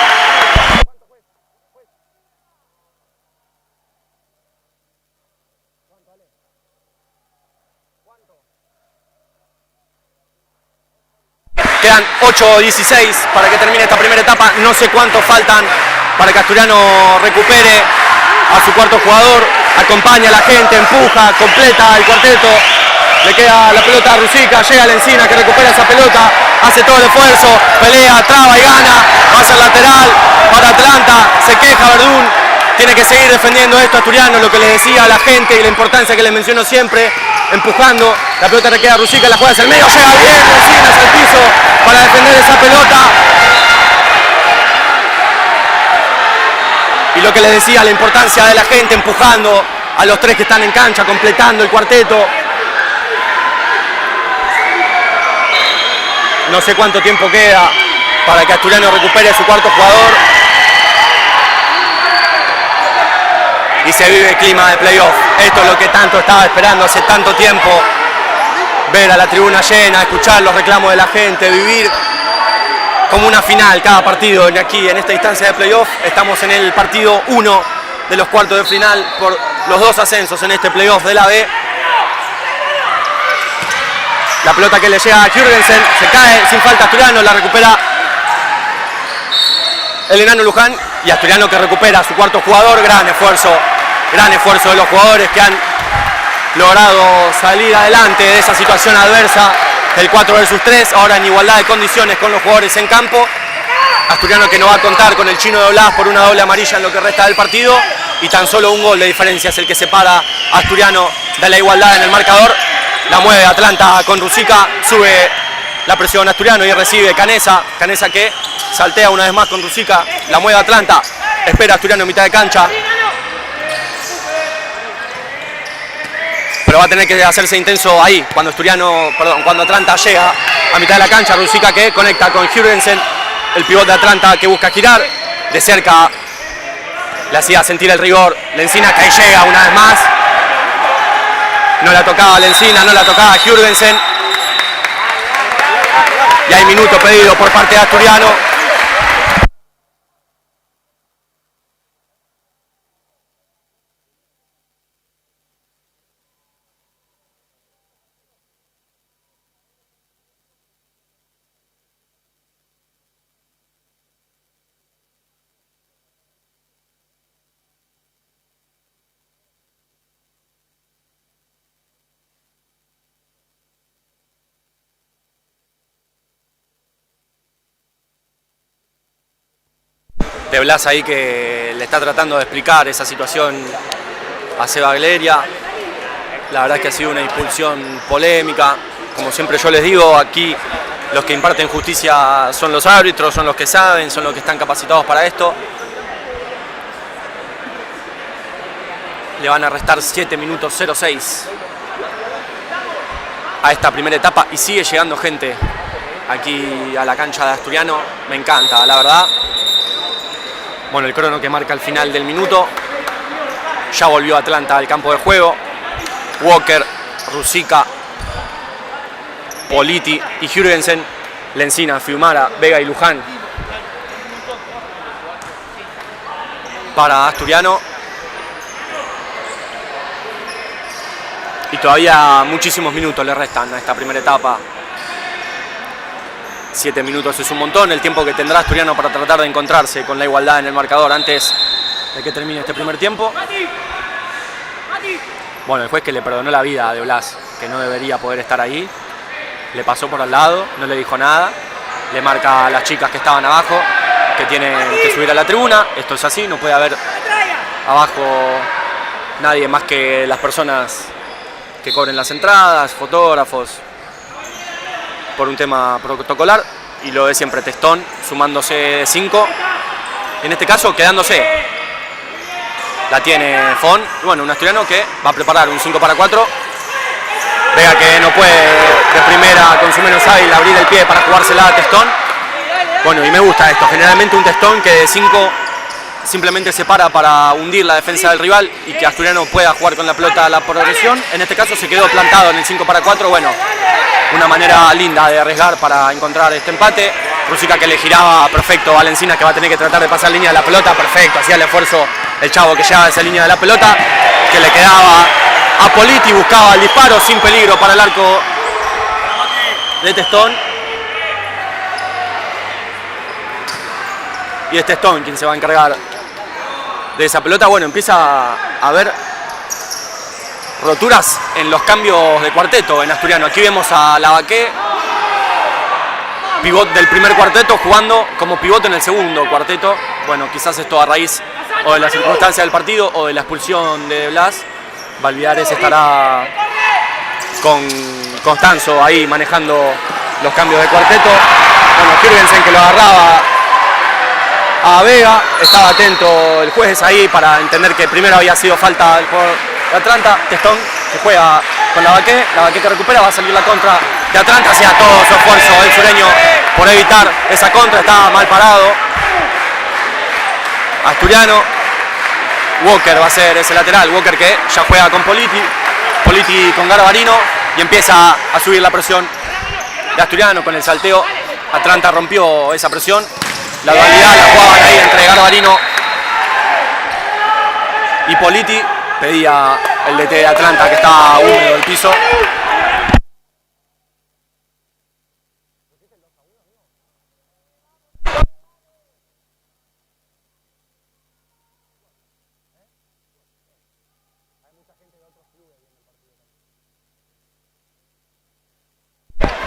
Quedan 8:16 para que termine esta primera etapa. No sé cuántos faltan para que Asturiano recupere a su cuarto jugador. Acompaña a la gente, empuja, completa el cuarteto. Le queda la pelota a Rusica, llega a Lencina que recupera esa pelota, hace todo el esfuerzo, pelea, traba y gana, va a ser lateral para Atlanta, se queja Verdún, tiene que seguir defendiendo esto Asturiano, lo que les decía a la gente y la importancia que les menciono siempre, empujando, la pelota le queda a Rusica, la juega hacia el medio, llega bien Lencina hacia el piso para defender esa pelota. Y lo que les decía, la importancia de la gente empujando a los 3 que están en cancha, completando el cuarteto. No sé cuánto tiempo queda para que Asturiano recupere a su cuarto jugador. Y se vive el clima de playoff. Esto es lo que tanto estaba esperando hace tanto tiempo. Ver a la tribuna llena, escuchar los reclamos de la gente, vivir como una final cada partido aquí en esta instancia de playoff. Estamos en el partido 1 de los cuartos de final por los 2 ascensos en este playoff de la B. La pelota que le llega a Jürgensen, se cae sin falta Asturiano, la recupera el enano Luján y Asturiano que recupera a su cuarto jugador. Gran esfuerzo de los jugadores que han logrado salir adelante de esa situación adversa del 4 versus 3, ahora en igualdad de condiciones con los jugadores en campo. Asturiano que no va a contar con el chino de Blas por una doble amarilla en lo que resta del partido y tan solo un gol de diferencia es el que separa a Asturiano de la igualdad en el marcador. La mueve Atlanta con Rusica, sube la presión Asturiano y recibe Canesa que saltea una vez más con Rusica, la mueve Atlanta, espera Asturiano en mitad de cancha. Pero va a tener que hacerse intenso ahí, cuando Atlanta llega a mitad de la cancha. Rusica que conecta con Jürgensen, el pivot de Atlanta que busca girar. De cerca le hacía sentir el rigor Lencina, que ahí llega una vez más. No la tocaba Lencina, no la tocaba Jürgensen. Y hay minuto pedido por parte de Asturiano. De Blas ahí que le está tratando de explicar esa situación a Seba Gleria. La verdad es que ha sido una expulsión polémica. Como siempre yo les digo, aquí los que imparten justicia son los árbitros, son los que saben, son los que están capacitados para esto. Le van a restar 7 minutos 06 a esta primera etapa y sigue llegando gente aquí a la cancha de Asturiano. Me encanta, la verdad. Bueno, el crono que marca el final del minuto. Ya volvió Atlanta al campo de juego. Walker, Rusica, Politi y Jürgensen. Lencina, Fiumara, Vega y Luján. Para Asturiano. Y todavía muchísimos minutos le restan a esta primera etapa. 7 minutos es un montón, el tiempo que tendrá Asturiano para tratar de encontrarse con la igualdad en el marcador antes de que termine este primer tiempo. Bueno, el juez que le perdonó la vida a De Blas, que no debería poder estar ahí, le pasó por al lado, no le dijo nada, le marca a las chicas que estaban abajo que tienen que subir a la tribuna. Esto es así, no puede haber abajo nadie más que las personas que cobren las entradas, fotógrafos, por un tema protocolar, y lo de siempre Testón sumándose 5, en este caso quedándose. La tiene Fon, y bueno, un asturiano que va a preparar un 5 para 4. Vega que no puede de primera con su menos hábil abrir el pie para jugársela a Testón. Bueno, y me gusta esto, generalmente un Testón que de 5 simplemente se para hundir la defensa del rival y que Asturiano pueda jugar con la pelota a la progresión. En este caso se quedó plantado en el 5 para 4, bueno, una manera linda de arriesgar para encontrar este empate. Rusica que le giraba perfecto a Lencina, que va a tener que tratar de pasar línea de la pelota, perfecto, hacía el esfuerzo el chavo que llegaba a esa línea de la pelota, que le quedaba a Politi, buscaba el disparo sin peligro para el arco de Testón. Y es Testón quien se va a encargar de esa pelota. Bueno, empieza a haber roturas en los cambios de cuarteto en Asturiano. Aquí vemos a Lavaqué, pivot del primer cuarteto, jugando como pivot en el segundo cuarteto. Bueno, quizás esto a raíz o de la circunstancia del partido o de la expulsión de Blas. Valviares estará con Constanzo ahí manejando los cambios de cuarteto. Bueno, Jürgensen que lo agarraba a Vega, estaba atento el juez ahí para entender que primero había sido falta del jugador de Atlanta. Testón que juega con Lavaqué que recupera, va a salir la contra de Atlanta, hacía todo su esfuerzo el sureño por evitar esa contra, estaba mal parado Asturiano. Walker va a ser ese lateral, Walker que ya juega con Politi con Garbarino y empieza a subir la presión de Asturiano con el salteo Atlanta rompió esa presión. La dualidad la jugaban ahí entre Garbarino y Politi. Pedía el DT de Atlanta, que estaba húmedo el piso.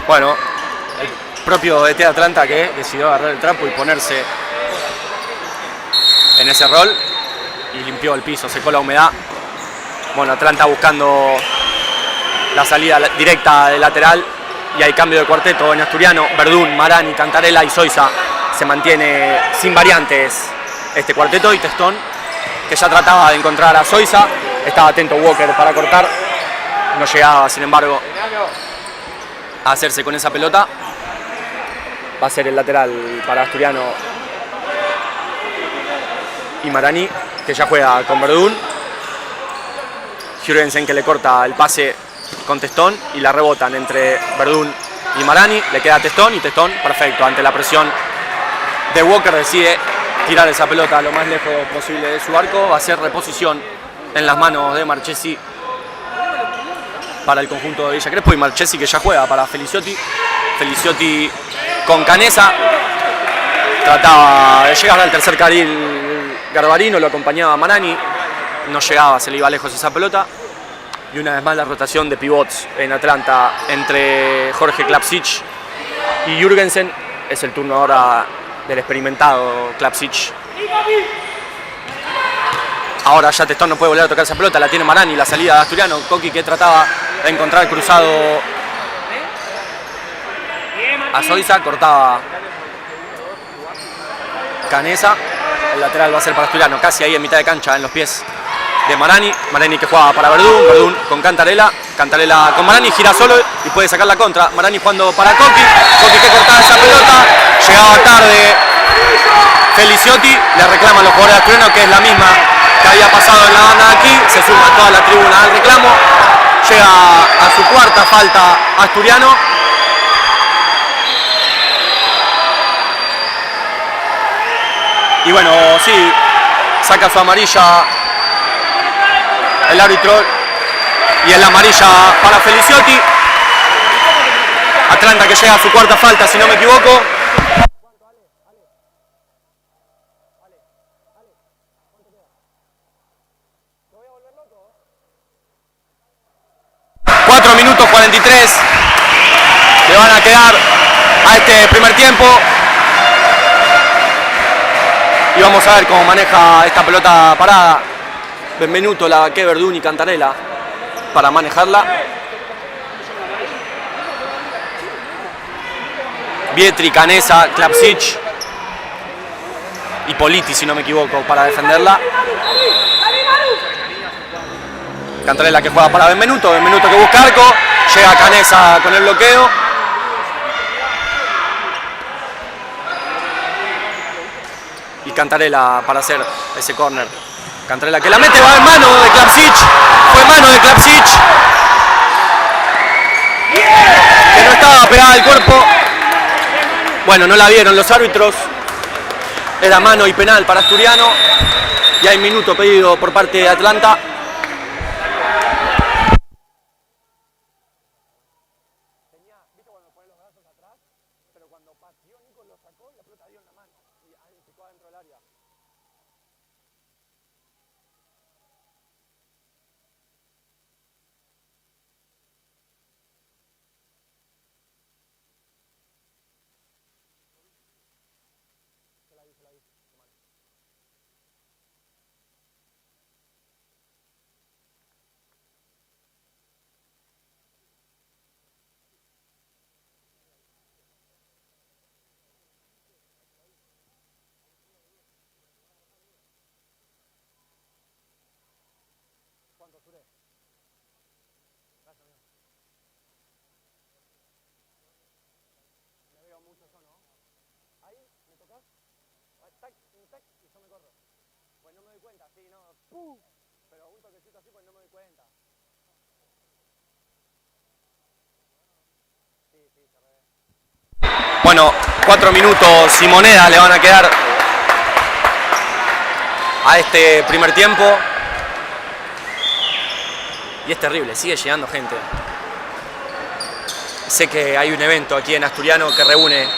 Bueno, el propio DT de Atlanta que decidió agarrar el trapo y ponerse en ese rol y limpió el piso, secó la humedad. Bueno, Atlanta buscando la salida directa del lateral y hay cambio de cuarteto en Asturiano. Verdún, Marani, Cantarella y Zoisa. Se mantiene sin variantes este cuarteto y Testón, que ya trataba de encontrar a Zoisa. Estaba atento Walker para cortar. No llegaba, sin embargo, a hacerse con esa pelota. Va a ser el lateral para Asturiano y Marani, que ya juega con Verdún. Jürgensen, que le corta el pase con Testón y la rebotan entre Verdún y Marani. Le queda a Testón y Testón, perfecto, ante la presión de Walker, decide tirar esa pelota lo más lejos posible de su arco. Va a ser reposición en las manos de Marchesi para el conjunto de Villa Crespo, y Marchesi que ya juega para Feliciotti. Feliciotti con Canesa. Trataba de llegar al tercer carril Garbarino, lo acompañaba Marani. No llegaba, se le iba lejos esa pelota. Y una vez más la rotación de pivots en Atlanta entre Jorge Klapsic y Jürgensen. Es el turno ahora del experimentado Klapsic. Ahora ya Testón no puede volver a tocar esa pelota, la tiene Marani, la salida de Asturiano. Coqui, que trataba de encontrar cruzado a Zoisa, cortaba Canesa. El lateral va a ser para Asturiano, casi ahí en mitad de cancha, en los pies de Marani. Marani que juega para Verdún, Verdún con Cantarella. Cantarella con Marani, gira solo y puede sacar la contra. Marani jugando para Coqui. Coqui que cortaba esa pelota. Llegaba tarde Feliciotti. Le reclaman los jugadores de Asturiano, que es la misma que había pasado en la banda de aquí. Se suma toda la tribuna al reclamo. Llega a su cuarta falta Asturiano. Y bueno, sí, saca su amarilla el árbitro y es la amarilla para Feliciotti. Atlanta que llega a su cuarta falta, si no me equivoco. Minutos 43 le van a quedar a este primer tiempo. Y vamos a ver cómo maneja esta pelota parada. Benvenuto la que Verdún y Cantarella para manejarla. Vietri, Canesa, Klapsic y Politi, si no me equivoco, para defenderla. Cantarella que juega para Benvenuto, Benvenuto que busca arco. Llega Canesa con el bloqueo. Y Cantarella para hacer ese córner. Cantarella que la mete, va en mano de Klapsic. Fue mano de Klapsic, que no estaba pegada al cuerpo. Bueno, no la vieron los árbitros. Era mano y penal para Asturiano. Y hay minuto pedido por parte de Atlanta. bueno, 4 minutos y moneda le van a quedar a este primer tiempo. Y es terrible, sigue llegando gente. Sé que hay un evento aquí en Asturiano que reúne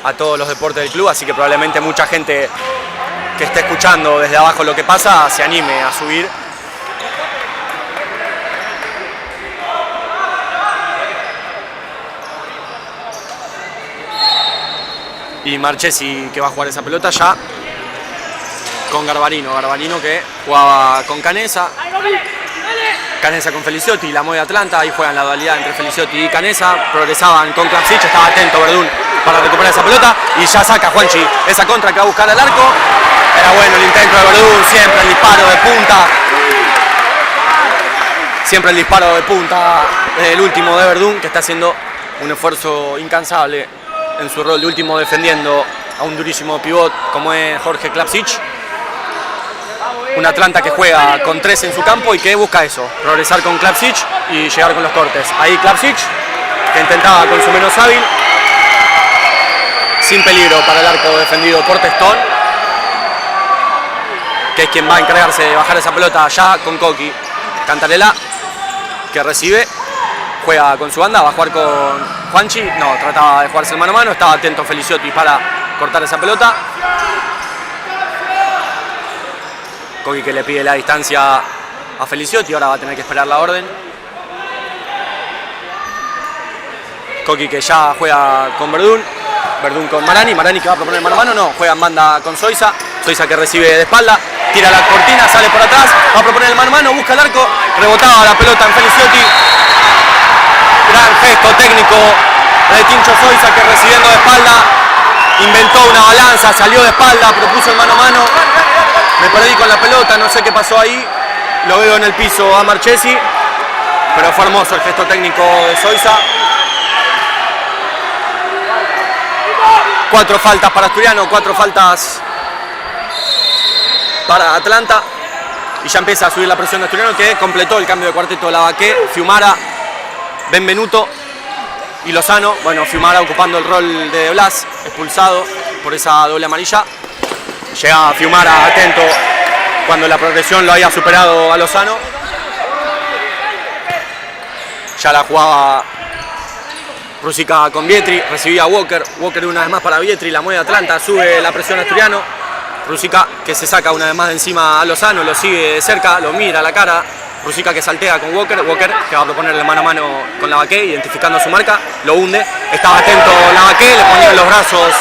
a todos los deportes del club, así que probablemente mucha gente que esté escuchando desde abajo lo que pasa se anime a subir. Y Marchesi que va a jugar esa pelota ya con Garbarino. Garbarino que jugaba con Canesa. Canesa con Feliciotti, la mueve Atlanta. Ahí juegan la dualidad entre Feliciotti y Canesa. Progresaban con Klapsic. Estaba atento Verdún para recuperar esa pelota. Y ya saca Juanchi esa contra que va a buscar al arco. Era bueno el intento de Verdún. Siempre el disparo de punta. Siempre el disparo de punta. El último de Verdún, que está haciendo un esfuerzo incansable en su rol de último, defendiendo a un durísimo pivot como es Jorge Klapsic. Un Atlanta que juega con 3 en su campo y que busca eso, progresar con Klapsic y llegar con los cortes. Ahí Klapsic, que intentaba con su menos hábil, sin peligro para el arco defendido por Testón, que es quien va a encargarse de bajar esa pelota allá con Coqui. Cantarela, que recibe, juega con su banda, va a jugar con Juanchi. No, trataba de jugarse el mano a mano, estaba atento Feliciotti para cortar esa pelota. Coqui que le pide la distancia a Feliciotti, ahora va a tener que esperar la orden. Coqui que ya juega con Verdún, Verdún con Marani, Marani que va a proponer mano a mano, no, juega en banda con Zoiza, Zoiza que recibe de espalda, tira la cortina, sale por atrás, va a proponer el mano a mano, busca el arco, rebotaba la pelota en Feliciotti. Gran gesto técnico de Tincho Zoiza, que recibiendo de espalda inventó una balanza, salió de espalda, propuso el mano a mano. Me perdí con la pelota, no sé qué pasó ahí. Lo veo en el piso a Marchesi, pero fue hermoso el gesto técnico de Zoiza. 4 faltas para Asturiano, 4 faltas para Atlanta. Y ya empieza a subir la presión de Asturiano, que completó el cambio de cuarteto de Lavaqué, Fiumara, Benvenuto y Lozano. Bueno, Fiumara ocupando el rol de Blas, expulsado por esa doble amarilla. Llega Fiumara atento cuando la progresión lo había superado a Lozano. Ya la jugaba Rusica con Vietri, recibía a Walker. Walker una vez más para Vietri, la mueve Atlanta, sube la presión a Asturiano. Rusica que se saca una vez más de encima a Lozano, lo sigue de cerca, lo mira a la cara. Rusica que saltea con Walker, Walker que va a proponerle mano a mano con Lavaqué, identificando su marca, lo hunde. Estaba atento Lavaqué, le ponía los brazos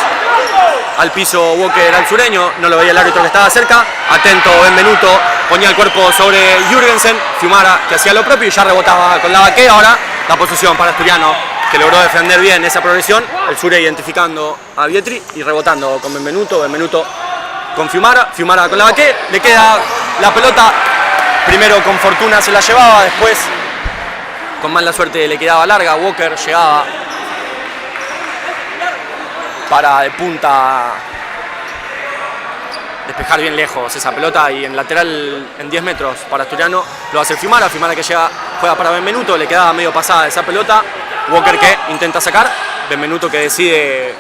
al piso Walker al sureño, no lo veía el árbitro que estaba cerca. Atento Benvenuto, ponía el cuerpo sobre Jürgensen. Fiumara que hacía lo propio y ya rebotaba con Lavaqué. Ahora la posición para Asturiano, que logró defender bien esa progresión. El Sure identificando a Vietri y rebotando con Benvenuto, Benvenuto con Fiumara, Fiumara con Lavaqué. Le queda la pelota, primero con fortuna se la llevaba, después con mala suerte le quedaba larga. Walker llegaba para de punta despejar bien lejos esa pelota, y en lateral en 10 metros para Asturiano lo hace Fiumara. Fiumara que llega, juega para Benvenuto, le quedaba medio pasada esa pelota. Walker que intenta sacar, Benvenuto que decide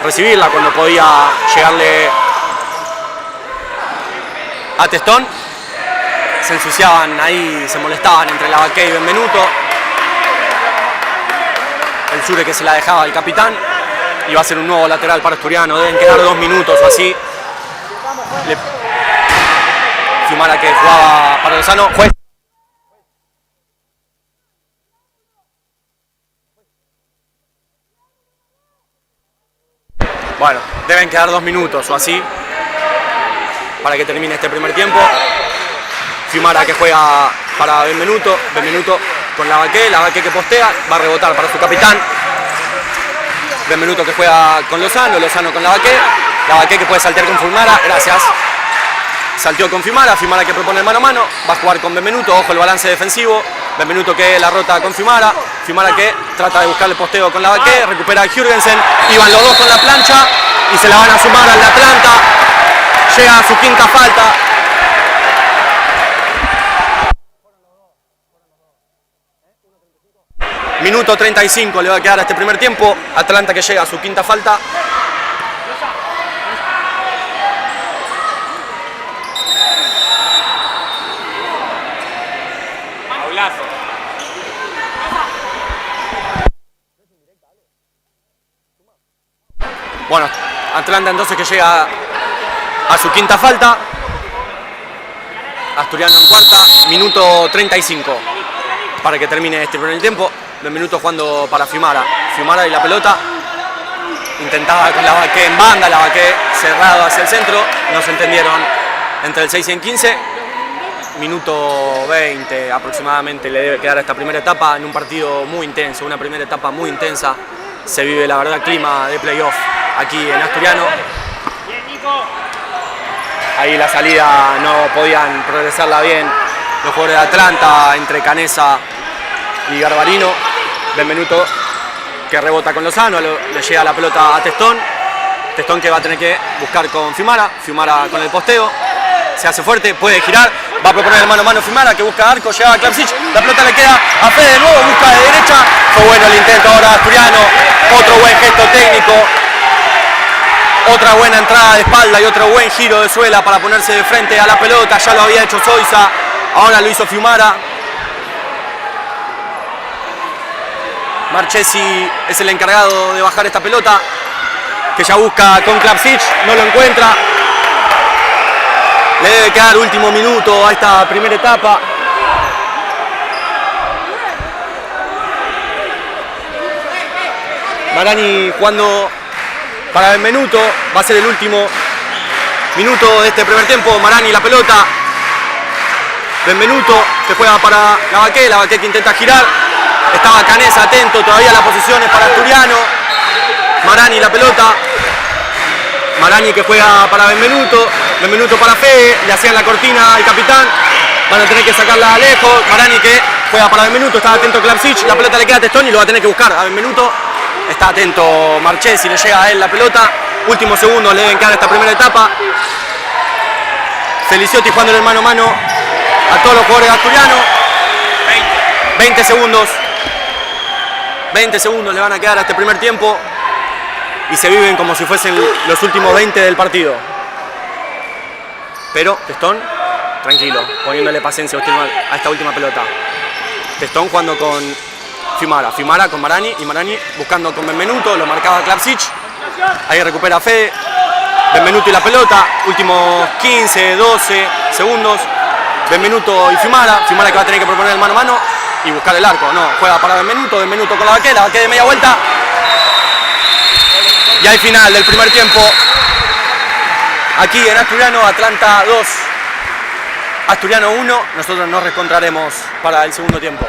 recibirla cuando podía llegarle a Testón. Se ensuciaban ahí, se molestaban entre Lavaqué y Benvenuto. El Sure que se la dejaba al capitán. Y va a ser un nuevo lateral para Asturiano, deben quedar 2 minutos o así. Fiumara que jugaba para Lozano. Bueno, deben quedar 2 minutos o así para que termine este primer tiempo. Fiumara que juega para Benvenuto, Benvenuto con Lavaqué, Lavaqué que postea, va a rebotar para su capitán. Benvenuto que juega con Lozano, Lozano con Lavaqué, Lavaqué que puede saltear con Fiumara, gracias. Salteó con Fiumara, Fiumara que propone el mano a mano, va a jugar con Benvenuto, ojo el balance defensivo. Benvenuto que la rota con Fiumara, Fiumara que trata de buscar el posteo con Lavaqué, recupera a Jürgensen, iban los dos con la plancha y se la van a sumar al de Atlanta. Llega a su 5ª falta. Minuto 35 le va a quedar a este primer tiempo. Atlanta que llega a su quinta falta. Bueno, Atlanta entonces que llega a su quinta falta. Asturiano en cuarta, minuto 35 para que termine este primer tiempo. 2 minutos jugando para Fiumara. Fiumara y la pelota. Intentaba con la Baqué en banda, la Baqué cerrado hacia el centro. No se entendieron entre el 6 y el 15. Minuto 20 aproximadamente le debe quedar a esta primera etapa en un partido muy intenso, una primera etapa muy intensa. Se vive la verdad clima de playoff aquí en Asturiano. Ahí la salida no podían progresarla bien los jugadores de Atlanta entre Canesa y Garbarino. Benvenuto que rebota con Lozano, le llega la pelota a Testón. Testón que va a tener que buscar con Fiumara. Fiumara con el posteo. Se hace fuerte, puede girar. Va a proponer el mano a mano Fiumara que busca arco, llega a Klapsic. La pelota le queda a Fede de nuevo, busca de derecha. Fue bueno el intento ahora Asturiano. Otro buen gesto técnico. Otra buena entrada de espalda y otro buen giro de suela para ponerse de frente a la pelota. Ya lo había hecho Zoiza, ahora lo hizo Fiumara. Marchesi es el encargado de bajar esta pelota, que ya busca con Klapsic, no lo encuentra. Le debe quedar último minuto a esta primera etapa. Marani jugando para Benvenuto, va a ser el último minuto de este primer tiempo. Marani la pelota. Benvenuto que juega para la Baqué que intenta girar. Estaba Canesa atento, todavía la posición es para Asturiano. Marani la pelota. Marani que juega para Benvenuto. Benvenuto para Fede, le hacían la cortina al capitán. Van a tener que sacarla lejos. Marani que juega para Benvenuto, está atento Klapsic. La pelota le queda a Testón y lo va a tener que buscar a Benvenuto. Está atento Marchesi, le llega a él la pelota. Últimos segundos le deben quedar esta primera etapa. Feliciotti jugando el mano a mano a todos los jugadores de Asturiano. 20 segundos. 20 segundos le van a quedar a este primer tiempo. Y se viven como si fuesen los últimos 20 del partido. Pero Testón, tranquilo, poniéndole paciencia a esta última pelota. Testón jugando con Fiumara. Fiumara con Marani y Marani buscando con Benvenuto, lo marcaba Klapsic. Ahí recupera Fede. Benvenuto y la pelota. Últimos 15, 12 segundos. Benvenuto y Fiumara. Fiumara que va a tener que proponer el mano a mano y buscar el arco. No, juega para Benvenuto. Benvenuto con la Baqué de media vuelta. Y al final del primer tiempo, aquí en Asturiano, Atlanta 2, Asturiano 1. Nosotros nos reencontraremos para el segundo tiempo.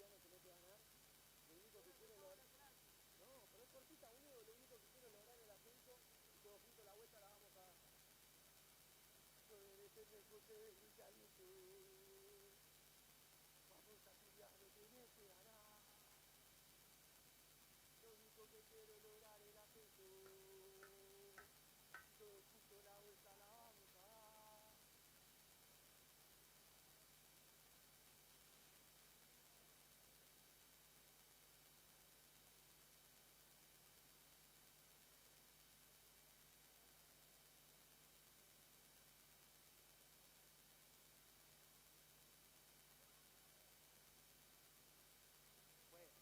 Cristiano tenés que ganar. Lo único que quiero lograr. No, pero es cortita, boludo. Lo único que quiero lograr es el ascenso. Y todos juntos la vuelta la vamos a. Sobre ese José de Ricardito. Vamos a pelear, lo tenés que ganar. Lo único que quiero lograr es el ascenso. Todos juntos la vuelta la vamos a dar. Bueno.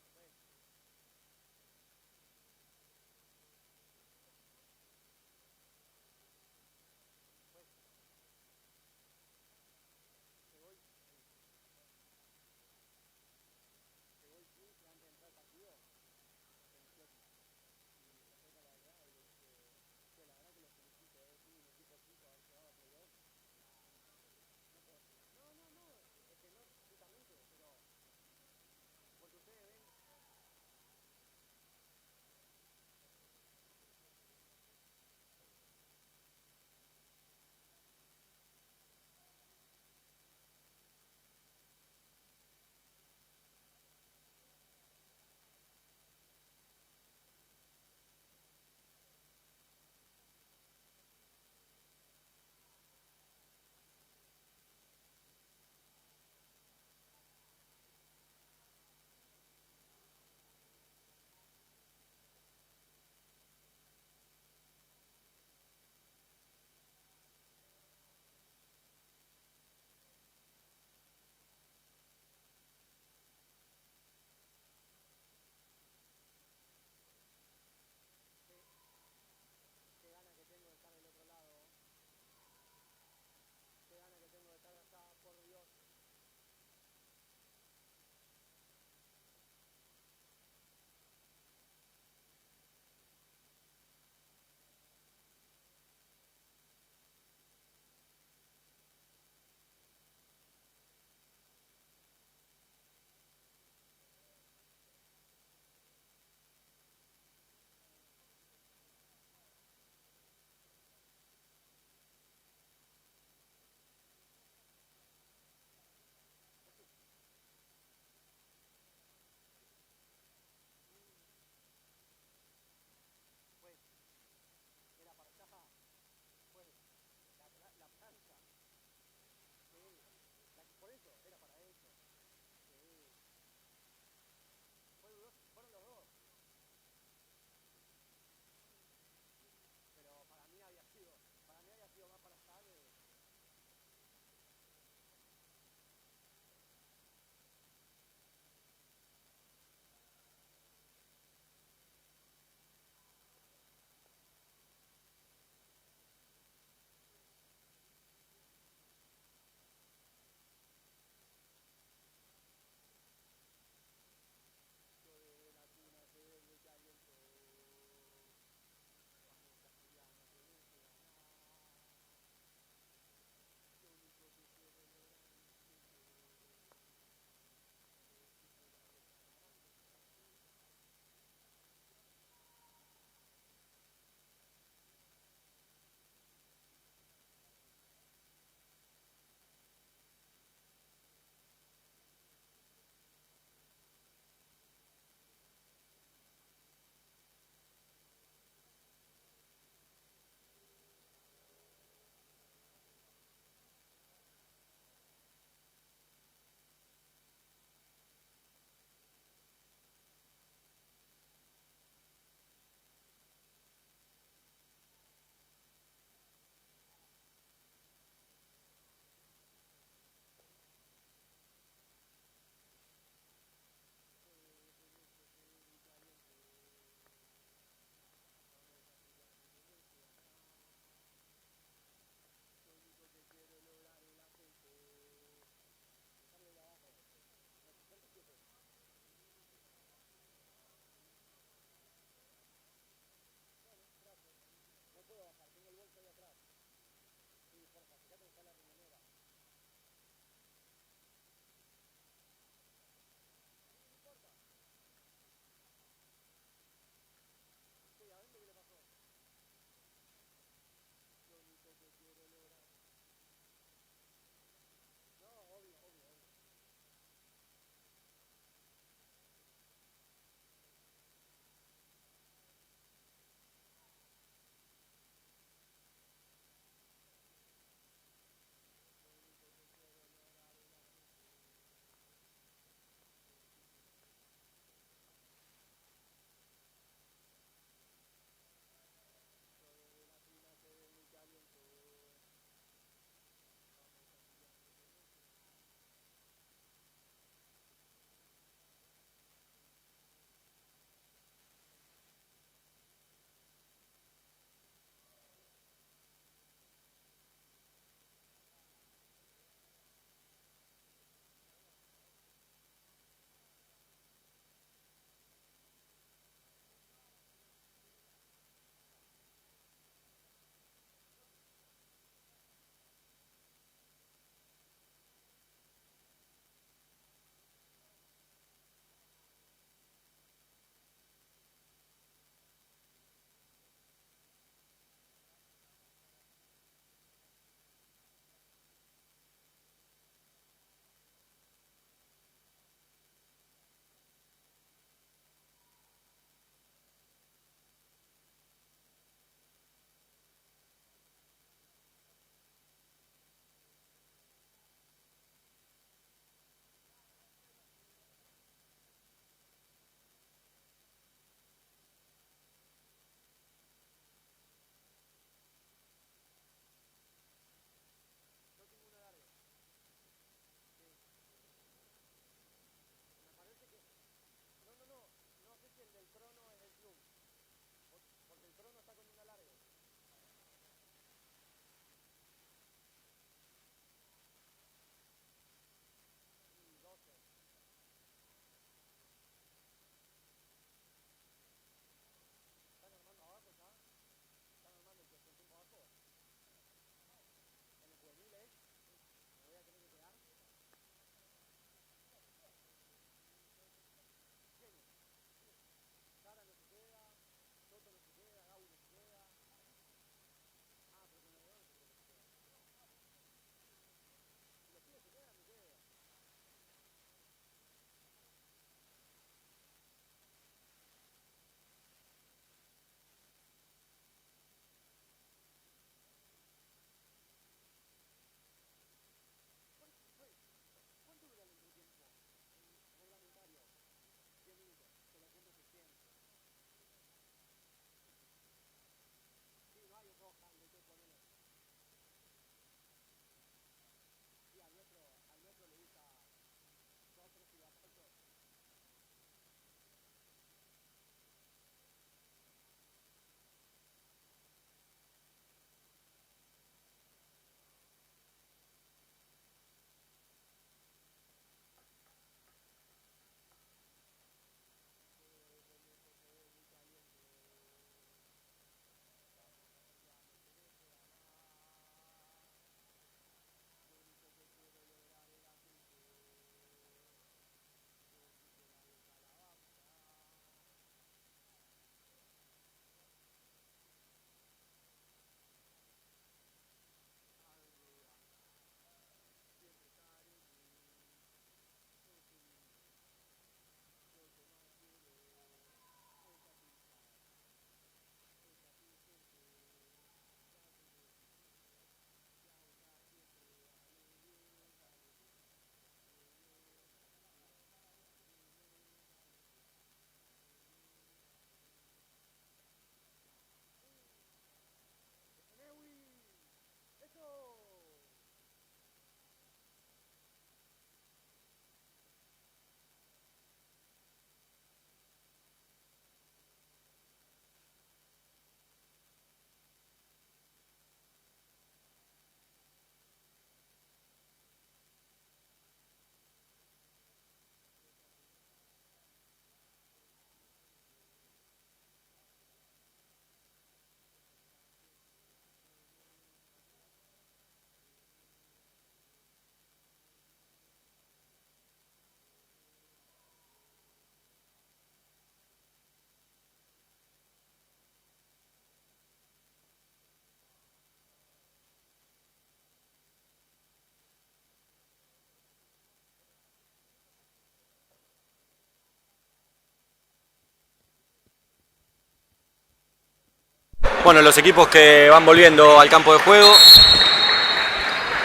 Bueno, los equipos que van volviendo al campo de juego.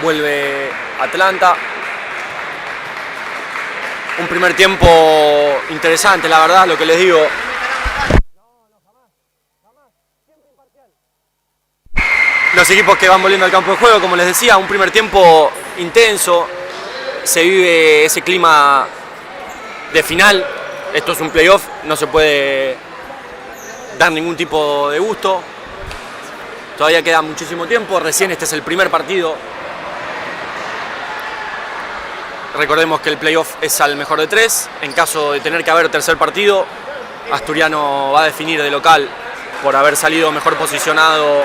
Vuelve Atlanta. Un primer tiempo interesante, la verdad, lo que les digo. Los equipos que van volviendo al campo de juego, como les decía, un primer tiempo intenso. Se vive ese clima de final. Esto es un playoff, no se puede dar ningún tipo de gusto. Todavía queda muchísimo tiempo, recién este es el primer partido. Recordemos que el playoff es al mejor de 3. En caso de tener que haber tercer partido, Asturiano va a definir de local por haber salido mejor posicionado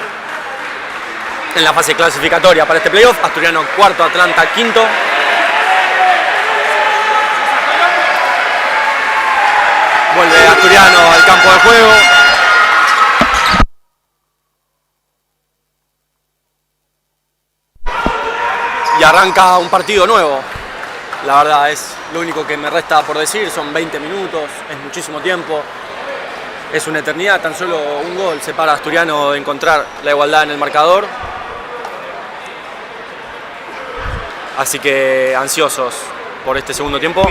en la fase clasificatoria para este playoff. Asturiano cuarto, Atlanta quinto. Vuelve Asturiano al campo de juego. Y arranca un partido nuevo. La verdad es lo único que me resta por decir. Son 20 minutos, es muchísimo tiempo. Es una eternidad, tan solo un gol separa a Asturiano de encontrar la igualdad en el marcador. Así que ansiosos por este segundo tiempo.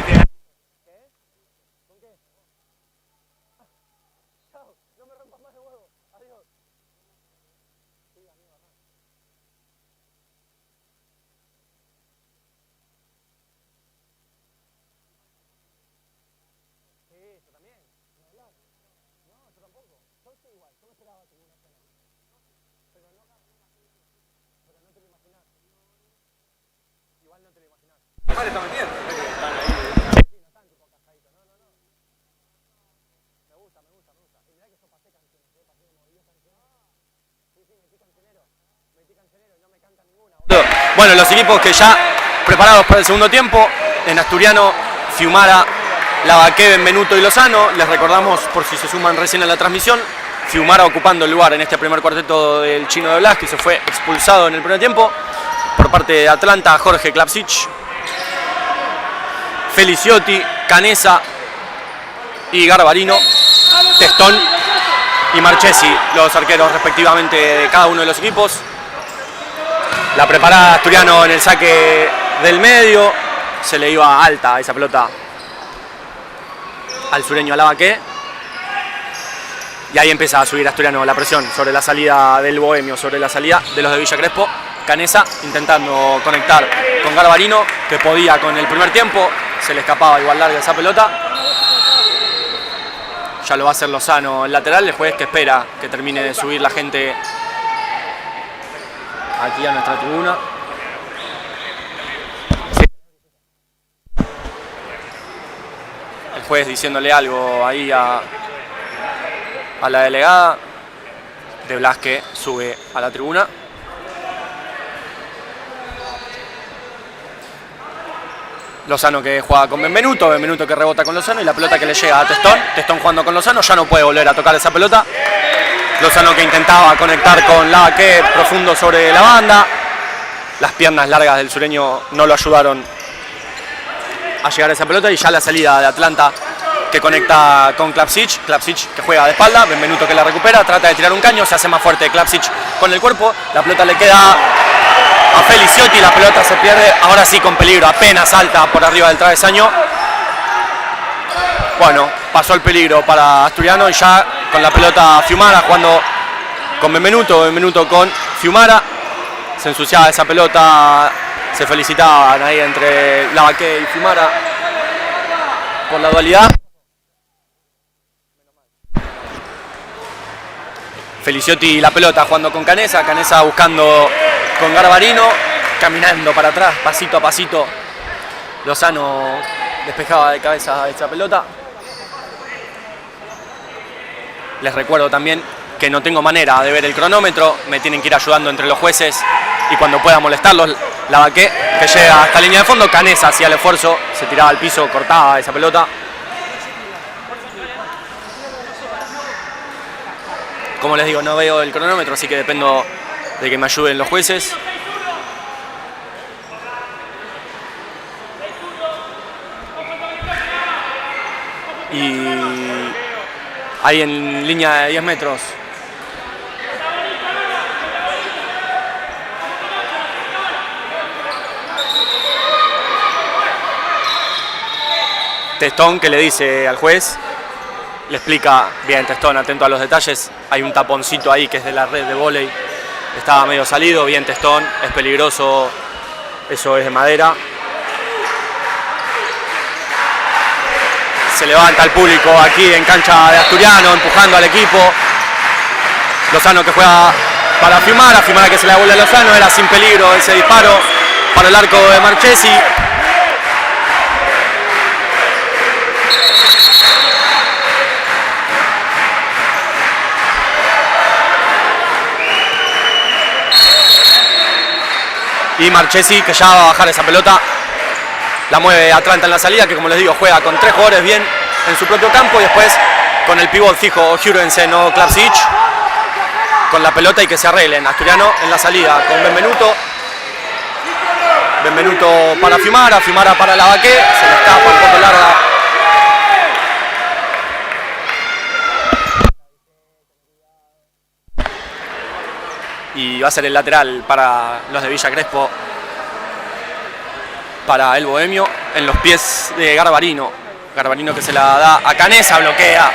Bueno, los equipos que ya preparados para el segundo tiempo, en Asturiano, Fiumara, Lavaque, Benvenuto y Lozano. Les recordamos, por si se suman recién a la transmisión, Fiumara ocupando el lugar en este primer cuarteto del Chino de Blas, que se fue expulsado en el primer tiempo. Por parte de Atlanta, Jorge Klapsic, Feliciotti, Canesa y Garbarino, Testón y Marchesi, los arqueros respectivamente de cada uno de los equipos. La preparada Asturiano en el saque del medio, se le iba alta esa pelota al sureño Lavaque. Y ahí empieza a subir Asturiano la presión sobre la salida del Bohemio, sobre la salida de los de Villa Crespo. Canesa intentando conectar con Garbarino, que podía con el primer tiempo, se le escapaba igual larga esa pelota. Ya lo va a hacer Lozano el lateral, el juez que espera que termine de subir la gente aquí a nuestra tribuna. El juez diciéndole algo ahí a la delegada de Blas, que sube a la tribuna. Lozano que juega con Benvenuto, Benvenuto que rebota con Lozano y la pelota que le llega a Testón. Testón jugando con Lozano, ya no puede volver a tocar esa pelota. Lozano que intentaba conectar con Lavaque profundo sobre la banda. Las piernas largas del sureño no lo ayudaron a llegar a esa pelota y ya la salida de Atlanta que conecta con Klapsic. Klapsic que juega de espalda, Benvenuto que la recupera, trata de tirar un caño, se hace más fuerte Klapsic con el cuerpo. La pelota le queda a Feliciotti, la pelota se pierde, ahora sí con peligro, apenas salta por arriba del travesaño. Bueno, pasó el peligro para Asturiano y ya con la pelota Fiumara jugando con Benvenuto, Benvenuto con Fiumara. Se ensuciaba esa pelota, se felicitaban ahí entre Lavaque y Fiumara por la dualidad. Feliciotti y la pelota jugando con Canesa, Canesa buscando con Garbarino, caminando para atrás, pasito a pasito. Lozano despejaba de cabeza esa pelota. Les recuerdo también que no tengo manera de ver el cronómetro, me tienen que ir ayudando entre los jueces y cuando pueda molestarlos, Lavaque que llega hasta la línea de fondo, Canesa hacía el esfuerzo, se tiraba al piso, cortaba esa pelota. Como les digo, no veo el cronómetro, así que dependo de que me ayuden los jueces. Y ahí en línea de 10 metros Testón que le dice al juez, le explica, bien Testón, atento a los detalles, hay un taponcito ahí que es de la red de vóley, estaba medio salido, bien Testón, es peligroso, eso es de madera. Se levanta el público aquí en cancha de Asturiano, empujando al equipo. Lozano que juega para Fiumara que se la devuelve a Lozano, era sin peligro ese disparo para el arco de Marchesi. Y Marchesi que ya va a bajar esa pelota. La mueve Atlanta en la salida, que como les digo, juega con 3 jugadores bien en su propio campo y después con el pivot fijo Jurgensen o Klapsic con la pelota y que se arreglen. Asturiano en la salida con Benvenuto. Benvenuto para Fiumara para Lavaqué, se le escapa un poco larga. Y va a ser el lateral para los de Villa Crespo. Para el bohemio en los pies de Garbarino. Garbarino que se la da a Canesa, bloquea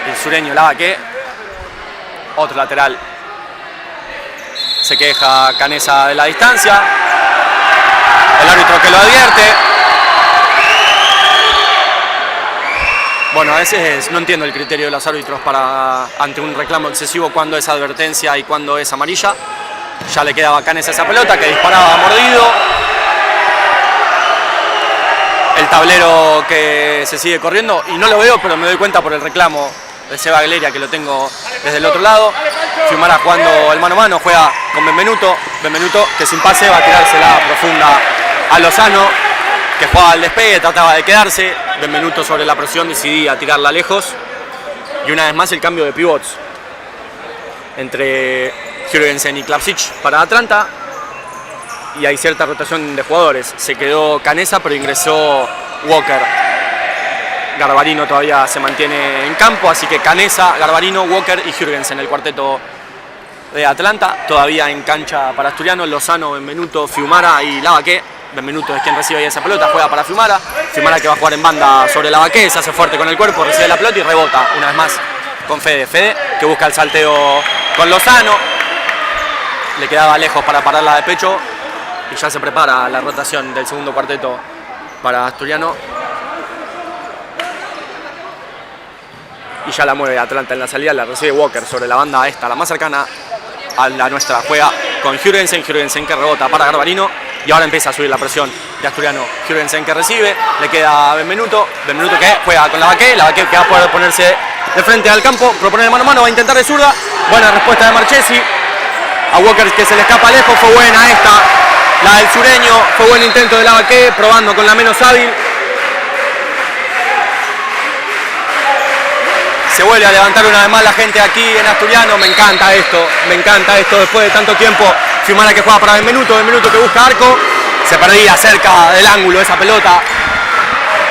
el sureño Lavaqué. Otro lateral. Se queja Canesa de la distancia. El árbitro que lo advierte. Bueno, a veces no entiendo el criterio de los árbitros para ante un reclamo excesivo cuándo es advertencia y cuándo es amarilla. Ya le quedaba a Canesa esa pelota que disparaba mordido. El tablero que se sigue corriendo y no lo veo, pero me doy cuenta por el reclamo de Seba Galeria que lo tengo desde el otro lado. Fiumara jugando el mano a mano, juega con Benvenuto. Benvenuto que sin pase va a tirársela profunda a Lozano, que jugaba al despegue, trataba de quedarse. Benvenuto sobre la presión decidía tirarla lejos. Y una vez más el cambio de pivots entre Jurgensen y Klapsic para Atlanta. Y hay cierta rotación de jugadores. Se quedó Canesa, pero ingresó Walker. Garbarino todavía se mantiene en campo, así que Canesa, Garbarino, Walker y Jurgensen, el cuarteto de Atlanta. Todavía en cancha para Asturiano, Lozano, Benvenuto, Fiumara y Lavaqué. Benvenuto es quien recibe ahí esa pelota, juega para Fiumara. Fiumara que va a jugar en banda sobre Lavaqué, se hace fuerte con el cuerpo, recibe la pelota y rebota una vez más con Fede. Fede que busca el salteo con Lozano. Le quedaba lejos para pararla de pecho. Y ya se prepara la rotación del segundo cuarteto para Asturiano. Y ya la mueve Atlanta en la salida, la recibe Walker sobre la banda esta, la más cercana a la nuestra. Juega con Jurgensen que rebota para Garbarino. Y ahora empieza a subir la presión de Asturiano. Jurgensen que recibe, le queda a Benvenuto. Benvenuto que juega con Lavaqué que va a poder ponerse de frente al campo, proponer mano a mano, va a intentar de zurda. Buena respuesta de Marchesi. A Walker que se le escapa lejos, fue buena esta. La del sureño, fue buen intento de Lavaqué, probando con la menos hábil. Se vuelve a levantar una vez más la gente aquí en Asturiano, me encanta esto después de tanto tiempo. Fiumara que juega para Benvenuto que busca arco, se perdía cerca del ángulo esa pelota.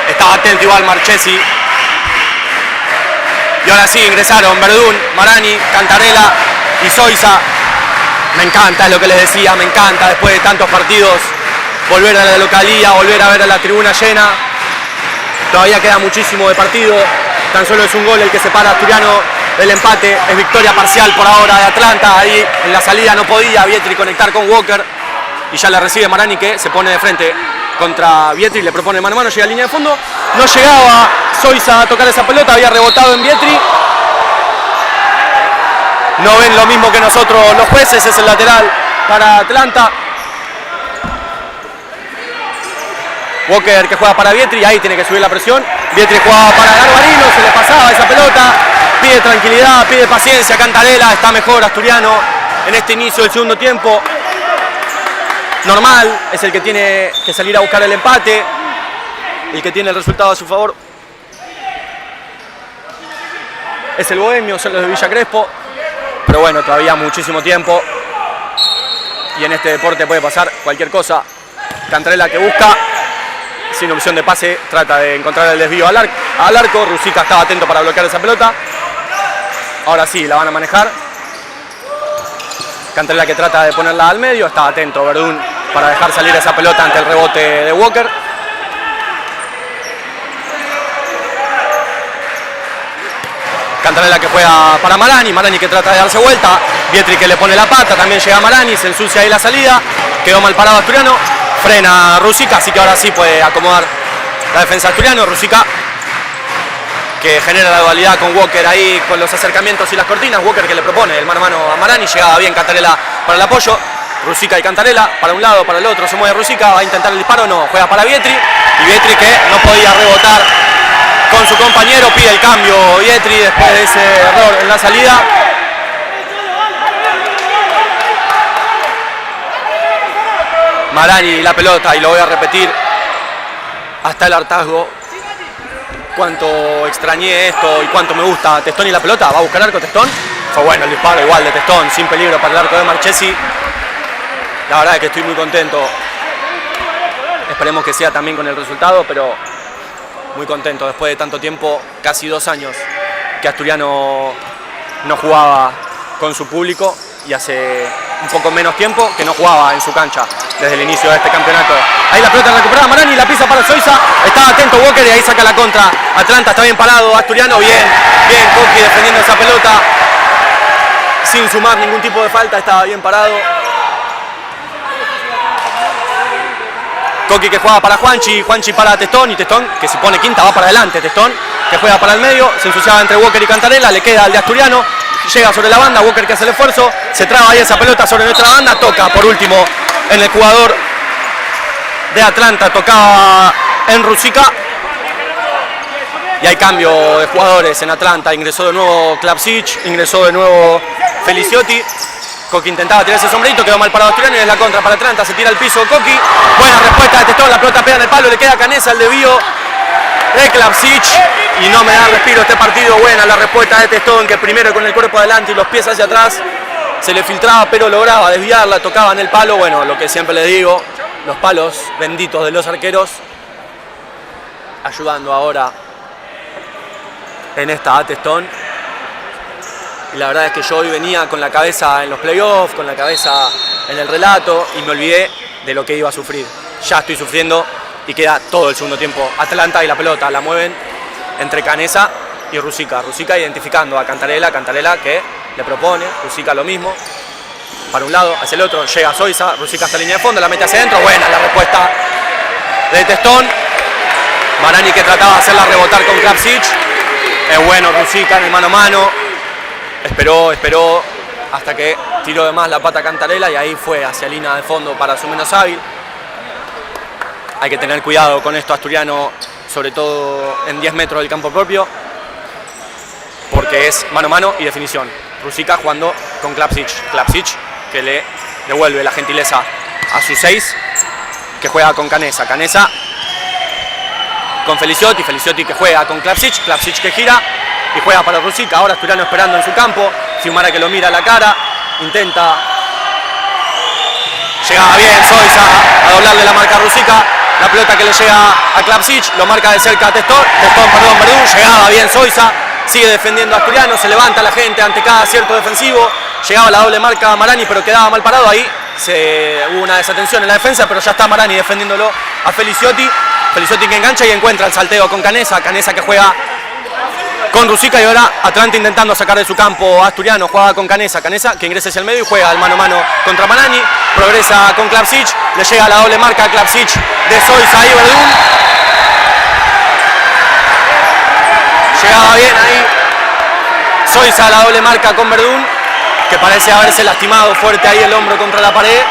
Estaba atento igual Marchesi. Y ahora sí ingresaron Verdún, Marani, Cantarela y Zoiza. Me encanta, es lo que les decía, me encanta después de tantos partidos volver a la localía, volver a ver a la tribuna llena. Todavía queda muchísimo de partido, tan solo es un gol el que separa a Asturiano del empate, es victoria parcial por ahora de Atlanta. Ahí en la salida no podía Vietri conectar con Walker y ya la recibe Marani que se pone de frente contra Vietri, le propone mano a mano, llega a línea de fondo, no llegaba Zoiza a tocar esa pelota, había rebotado en Vietri. No ven lo mismo que nosotros los jueces, es el lateral para Atlanta. Walker que juega para Vietri, ahí tiene que subir la presión. Vietri jugaba para Garbarino, se le pasaba esa pelota. Pide tranquilidad, pide paciencia, Cantarela, está mejor Asturiano en este inicio del segundo tiempo. Normal, es el que tiene que salir a buscar el empate, el que tiene el resultado a su favor. Es el bohemio, son los de Villa Crespo. Pero bueno, todavía muchísimo tiempo y en este deporte puede pasar cualquier cosa. Cantarela que busca, sin opción de pase, trata de encontrar el desvío al arco. Rusica estaba atento para bloquear esa pelota. Ahora sí, la van a manejar. Cantarela que trata de ponerla al medio, estaba atento Verdún para dejar salir esa pelota ante el rebote de Walker. Cantarela que juega para Marani, Marani que trata de darse vuelta, Vietri que le pone la pata, también llega Marani, se ensucia ahí la salida, quedó mal parado Asturiano, frena Rusica, así que ahora sí puede acomodar la defensa Asturiano. Rusica que genera la dualidad con Walker ahí con los acercamientos y las cortinas, Walker que le propone el mano a mano a Marani, llegaba bien Cantarela para el apoyo, Rusica y Cantarela, para un lado, para el otro, se mueve Rusica, va a intentar el disparo, no, juega para Vietri, y Vietri que no podía rebotar con su compañero, pide el cambio Vietri después de ese error en la salida. Marani la pelota, y lo voy a repetir hasta el hartazgo, cuánto extrañé esto y cuánto me gusta Testón y la pelota. Va a buscar arco Testón, fue bueno el disparo igual de Testón, sin peligro para el arco de Marchesi. La verdad es que estoy muy contento, esperemos que sea también con el resultado, pero muy contento después de tanto tiempo, casi 2 años que Asturiano no jugaba con su público y hace un poco menos tiempo que no jugaba en su cancha desde el inicio de este campeonato. Ahí la pelota recuperada Marani, la pisa para Zoiza, está atento Walker y ahí saca la contra. Atlanta está bien parado, Asturiano bien, bien Coqui defendiendo esa pelota sin sumar ningún tipo de falta, estaba bien parado. Coqui que juega para Juanchi, Juanchi para Testón y Testón que se pone quinta, va para adelante Testón, que juega para el medio, se ensuciaba entre Walker y Cantarela, le queda al de Asturiano, llega sobre la banda, Walker que hace el esfuerzo, se traba ahí esa pelota sobre nuestra banda, toca por último en el jugador de Atlanta, tocaba en Rusica, y hay cambio de jugadores en Atlanta, ingresó de nuevo Klapsic, ingresó de nuevo Feliciotti. Coqui intentaba tirar ese sombrerito, quedó mal parado Asturiano y es la contra para Atlanta, se tira al piso Coqui, buena respuesta de Testón, la pelota pega en el palo, le queda Canesa, el desvío de Klapsic y no me da respiro este partido. Buena la respuesta de Testón, que primero con el cuerpo adelante y los pies hacia atrás se le filtraba pero lograba desviarla, tocaba en el palo. Bueno, lo que siempre les digo, los palos benditos de los arqueros ayudando ahora en esta a Testón. Y la verdad es que yo hoy venía con la cabeza en los playoffs, con la cabeza en el relato y me olvidé de lo que iba a sufrir. Ya estoy sufriendo y queda todo el segundo tiempo. Atlanta y la pelota la mueven entre Canesa y Rusica. Rusica identificando a Cantarela, Cantarela que le propone, Rusica lo mismo. Para un lado, hacia el otro, llega Zoiza, Rusica hasta línea de fondo, la mete hacia adentro. Buena la respuesta de Testón. Marani que trataba de hacerla rebotar con Klapsic. Es bueno Rusica en el mano a mano. Esperó hasta que tiró de más la pata Cantarela y ahí fue hacia línea de fondo para su menos hábil. Hay que tener cuidado con esto Asturiano, sobre todo en 10 metros del campo propio, porque es mano a mano y definición. Rusica jugando con Klapsic, Klapsic que le devuelve la gentileza a sus 6, que juega con Canesa, Canesa con Feliciotti, Feliciotti que juega con Klapsic, Klapsic que gira y juega para Rusica. Ahora Asturiano esperando en su campo, Fiumara que lo mira a la cara, intenta, llegaba bien Zoiza a doblarle la marca a Rusica, la pelota que le llega a Klapsic, lo marca de cerca a Testón, Verdún, llegaba bien Zoiza, sigue defendiendo a Asturiano, se levanta la gente ante cada acierto defensivo, llegaba la doble marca a Marani pero quedaba mal parado ahí, hubo una desatención en la defensa pero ya está Marani defendiéndolo a Feliciotti, Feliciotti que engancha y encuentra el salteo con Canesa, Canesa que juega con Rusica y ahora Atlanta intentando sacar de su campo a Asturiano, juega con Canesa, Canesa que ingresa hacia el medio y juega al mano a mano contra Marani, progresa con Klapsic, le llega la doble marca a Klapsic de Zoiza y Verdún, llegaba bien ahí Zoiza a la doble marca con Verdún, que parece haberse lastimado fuerte ahí el hombro contra la pared.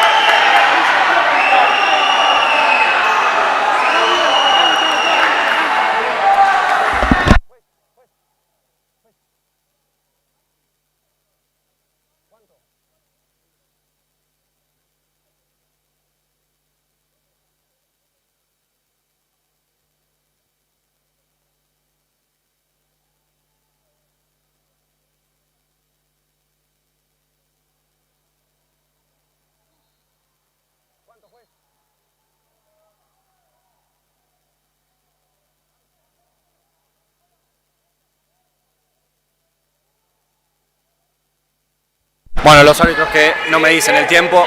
Bueno, los árbitros que no me dicen el tiempo,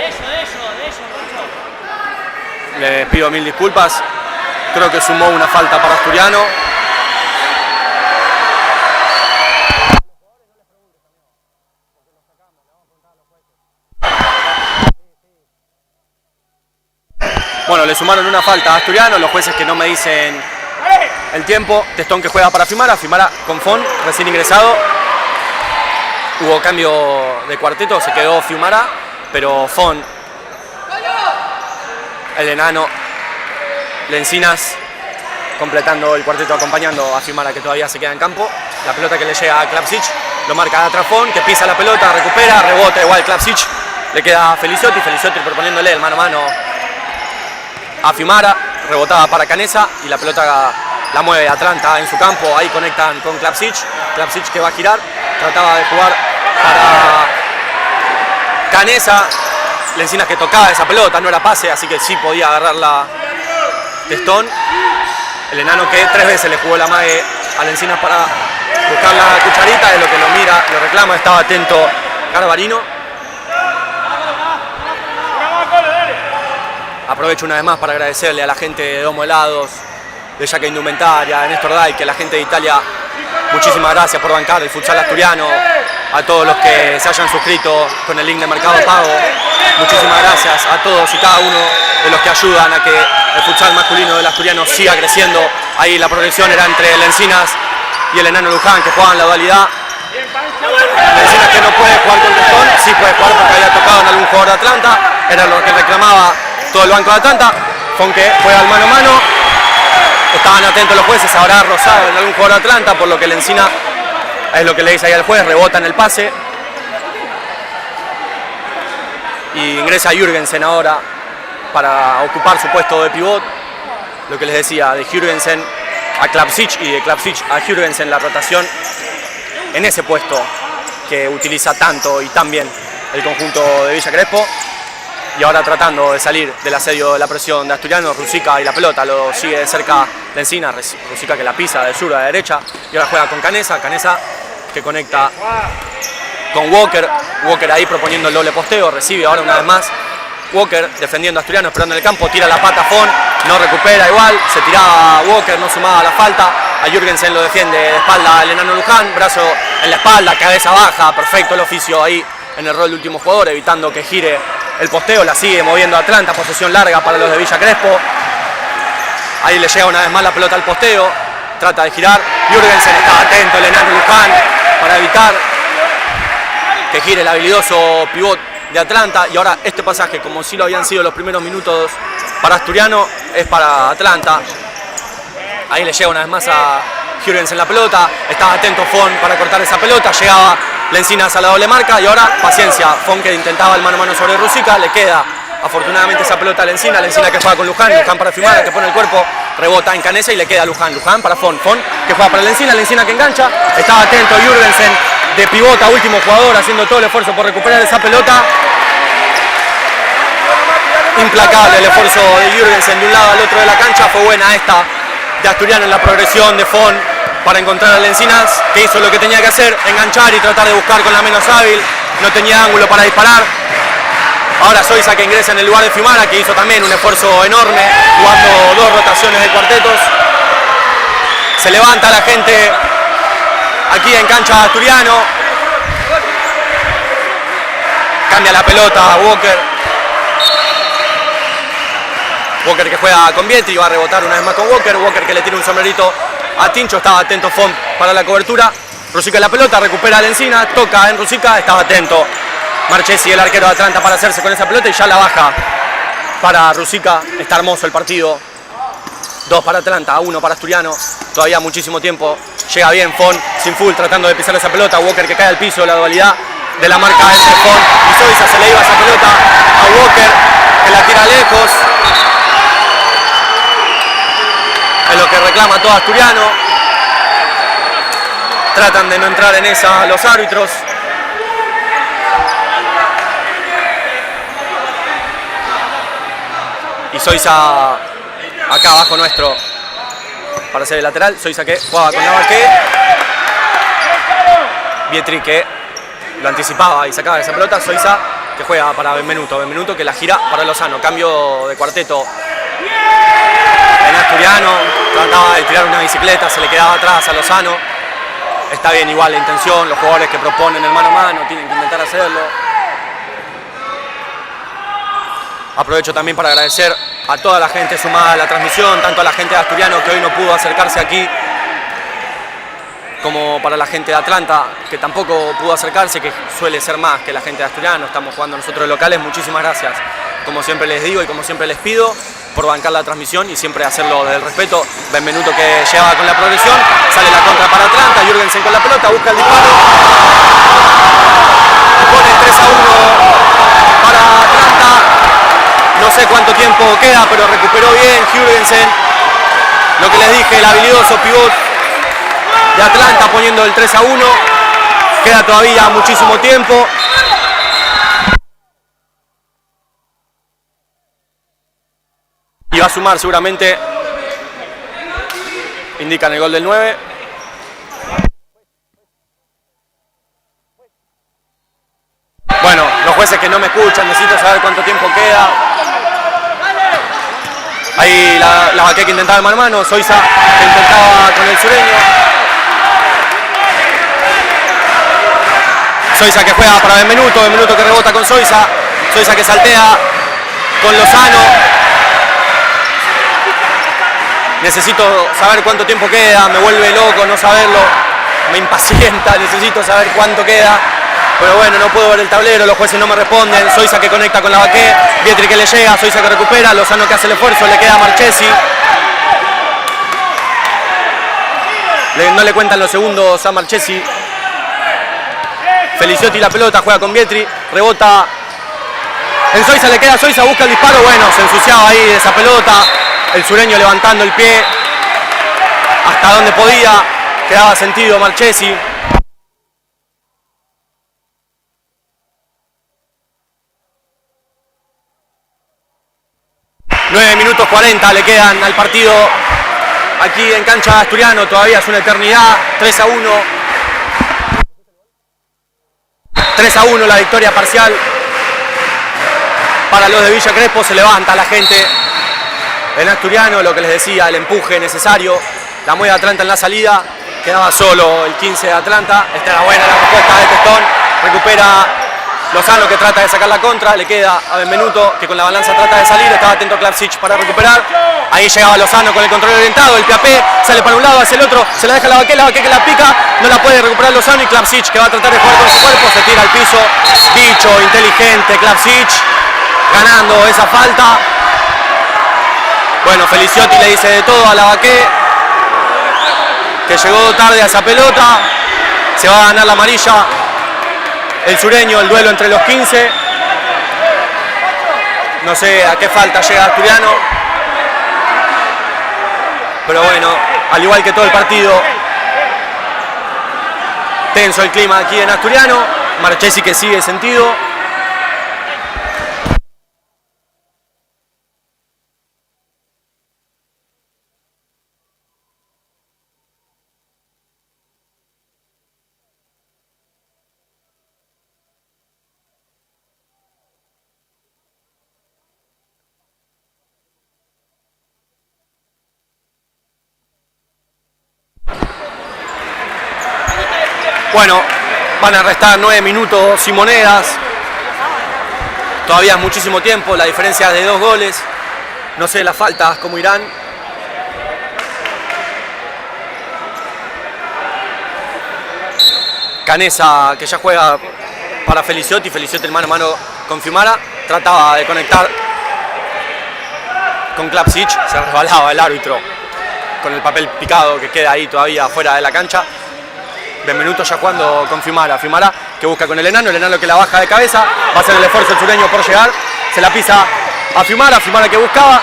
les pido 1000 disculpas, creo que sumó una falta para Asturiano. Bueno, le sumaron una falta a Asturiano, los jueces que no me dicen el tiempo. Testón que juega para Fiumara, Fiumara con Fon, recién ingresado. Hubo cambio de cuarteto, se quedó Fiumara, pero Fon, el enano, Lencinas, completando el cuarteto, acompañando a Fiumara, que todavía se queda en campo. La pelota que le llega a Klapsic, lo marca de atrás Fon, que pisa la pelota, recupera, rebota igual Klapsic, le queda Feliciotti, Feliciotti proponiéndole el mano a mano a Fiumara, rebotada para Canesa y la pelota la mueve Atlanta en su campo, ahí conectan con Klapsic, Klapsic que va a girar, trataba de jugar para Canesa, Lencinas que tocaba esa pelota, no era pase, así que sí podía agarrarla Testón, el enano que 3 veces le jugó la mague a Lencinas para buscar la cucharita, es lo que lo mira, lo reclama, estaba atento Garbarino. Aprovecho una vez más para agradecerle a la gente de Domo Helados, de Yaca Indumentaria, de Néstor Dai, que la gente de Italia, muchísimas gracias por bancar el futsal asturiano, a todos los que se hayan suscrito con el link de Mercado Pago, muchísimas gracias a todos y cada uno de los que ayudan a que el futsal masculino del asturiano siga creciendo. Ahí la progresión era entre Lencinas y el enano Luján, que jugaban la dualidad. Lencinas que no puede jugar con Testón, sí puede jugar porque había tocado en algún jugador de Atlanta, era lo que reclamaba todo el banco de Atlanta. Fon que juega al mano a mano, estaban atentos los jueces, habrá rozado en algún jugador de Atlanta, por lo que Lencinas, es lo que le dice ahí al juez, rebota en el pase. Y ingresa Jürgensen ahora para ocupar su puesto de pivot. Lo que les decía, de Jürgensen a Klapsic y de Klapsic a Jürgensen, la rotación en ese puesto que utiliza tanto y tan bien el conjunto de Villa Crespo. Y ahora tratando de salir del asedio de la presión de Asturiano, Rusica y la pelota lo sigue de cerca Lencinas, Rusica que la pisa de sur a derecha y ahora juega con Canesa, Canesa que conecta con Walker, Walker ahí proponiendo el doble posteo, recibe ahora una vez más, Walker defendiendo a Asturiano, esperando en el campo, tira la pata a Fon, no recupera igual, se tiraba Walker, no sumaba la falta, a Jürgensen lo defiende de espalda el enano Luján, brazo en la espalda, cabeza baja, perfecto el oficio ahí en el rol de último jugador, evitando que gire el posteo, la sigue moviendo Atlanta, posesión larga para los de Villa Crespo. Ahí le llega una vez más la pelota al posteo, trata de girar, Jürgensen está atento, el enano Luján, para evitar que gire el habilidoso pivot de Atlanta. Y ahora este pasaje, como si lo habían sido los primeros minutos para Asturiano, es para Atlanta. Ahí le llega una vez más a Jürgensen la pelota, estaba atento Fon para cortar esa pelota, llegaba Lencinas a la doble marca y ahora paciencia, Fon que intentaba el mano a mano sobre Rusica, le queda afortunadamente esa pelota a Lencinas, Lencinas que juega con Luján, Luján para Fiumara, que pone el cuerpo, rebota en Canesa y le queda a Luján, Luján para Fon, Fon que juega para Lencinas, Lencinas que engancha, estaba atento Jürgensen de pivota, último jugador, haciendo todo el esfuerzo por recuperar esa pelota. Implacable el esfuerzo de Jürgensen de un lado al otro de la cancha, fue buena esta de Asturiano en la progresión de Fon para encontrar a Lencinas, que hizo lo que tenía que hacer, enganchar y tratar de buscar con la menos hábil, no tenía ángulo para disparar. Ahora Zoisa que ingresa en el lugar de Fiumara, que hizo también un esfuerzo enorme, jugando 2 rotaciones de cuartetos. Se levanta la gente aquí en cancha Asturiano. Cambia la pelota a Walker. Walker que juega con Vietri, va a rebotar una vez más con Walker. Walker que le tira un sombrerito a Tincho, estaba atento Fon para la cobertura. Rusica la pelota, recupera a Lencinas, toca en Rusica, estaba atento Marchesi, el arquero de Atlanta, para hacerse con esa pelota y ya la baja para Rusica. Está hermoso el partido. 2 para Atlanta, 1 para Asturiano. Todavía muchísimo tiempo. Llega bien Fon, sin full, tratando de pisar esa pelota. Walker que cae al piso, la dualidad de la marca entre Fon y Zoisa. Se le iba esa pelota a Walker, que la tira lejos. Es lo que reclama todo Asturiano. Tratan de no entrar en esa los árbitros. Y Zoisa acá abajo nuestro para ser el lateral. Zoisa que jugaba con Navarque. Vietri que lo anticipaba y sacaba esa pelota. Zoisa que juega para Benvenuto. Benvenuto que la gira para Lozano. Cambio de cuarteto en Asturiano. Trataba de tirar una bicicleta, se le quedaba atrás a Lozano. Está bien igual la intención. Los jugadores que proponen el mano a mano tienen que intentar hacerlo. Aprovecho también para agradecer a toda la gente sumada a la transmisión, tanto a la gente de Asturiano que hoy no pudo acercarse aquí, como para la gente de Atlanta que tampoco pudo acercarse, que suele ser más que la gente de Asturiano. Estamos jugando nosotros de locales. Muchísimas gracias, como siempre les digo y como siempre les pido, por bancar la transmisión y siempre hacerlo desde el respeto. Benvenuto que llegaba con la progresión, sale la contra para Atlanta, Jürgensen con la pelota, busca el disparo, pone 3-1 para Atlanta. No sé cuánto tiempo queda, pero recuperó bien Jürgensen. Lo que les dije, el habilidoso pivot de Atlanta poniendo el 3-1. Queda todavía muchísimo tiempo. Y va a sumar seguramente. Indican el gol del 9. Bueno, los jueces que no me escuchan, necesito saber cuánto tiempo queda. Ahí la Baqué que intentaba el mano a mano, Soiza que intentaba con el sureño. Soiza que juega para Benvenuto, Benvenuto que rebota con Soiza, Soiza que saltea con Lozano. Necesito saber cuánto tiempo queda, me vuelve loco no saberlo, me impacienta, necesito saber cuánto queda. Pero bueno, no puedo ver el tablero, los jueces no me responden. Soiza que conecta con la Baqué, Vietri que le llega, Soiza que recupera, Lozano que hace el esfuerzo, le queda a Marchesi. No le cuentan los segundos a Marchesi. Feliciotti la pelota, juega con Vietri, rebota en Soiza, le queda a Soiza, busca el disparo, bueno, se ensuciaba ahí esa pelota. El sureño levantando el pie hasta donde podía, quedaba sentido Marchesi. Minutos 40 le quedan al partido aquí en cancha de Asturiano, todavía es una eternidad. 3-1. 3-1 la victoria parcial para los de Villa Crespo. Se levanta la gente en Asturiano, lo que les decía, el empuje necesario. La mueve Atlanta en la salida, quedaba solo el 15 de Atlanta. Esta era buena la respuesta de Testón, recupera Lozano que trata de sacar la contra, le queda a Benvenuto que con la balanza trata de salir, estaba atento Klapsic para recuperar. Ahí llegaba Lozano con el control orientado, el Piapé sale para un lado, hacia el otro, se la deja la Baqué que la pica, no la puede recuperar Lozano y Klapsic que va a tratar de jugar con su cuerpo, se tira al piso, bicho, inteligente Klapsic, ganando esa falta. Bueno, Feliciotti le dice de todo a la Baqué, que llegó tarde a esa pelota, se va a ganar la amarilla. El sureño, el duelo entre los 15. No sé a qué falta llega Asturiano. Pero bueno, al igual que todo el partido, tenso el clima aquí en Asturiano. Marchesi que sigue sentido. Bueno, van a restar 9 minutos y monedas. Todavía es muchísimo tiempo, la diferencia es de 2 goles. No sé las faltas cómo irán. Canesa que ya juega para Feliciotti, Feliciotti el mano a mano con Fiumara. Trataba de conectar con Klapsic, se resbalaba el árbitro con el papel picado que queda ahí todavía fuera de la cancha. Benvenuto ya jugando con Fiumara, Fiumara que busca con el enano que la baja de cabeza, va a hacer el esfuerzo el sureño por llegar, se la pisa a Fiumara, Fiumara que buscaba,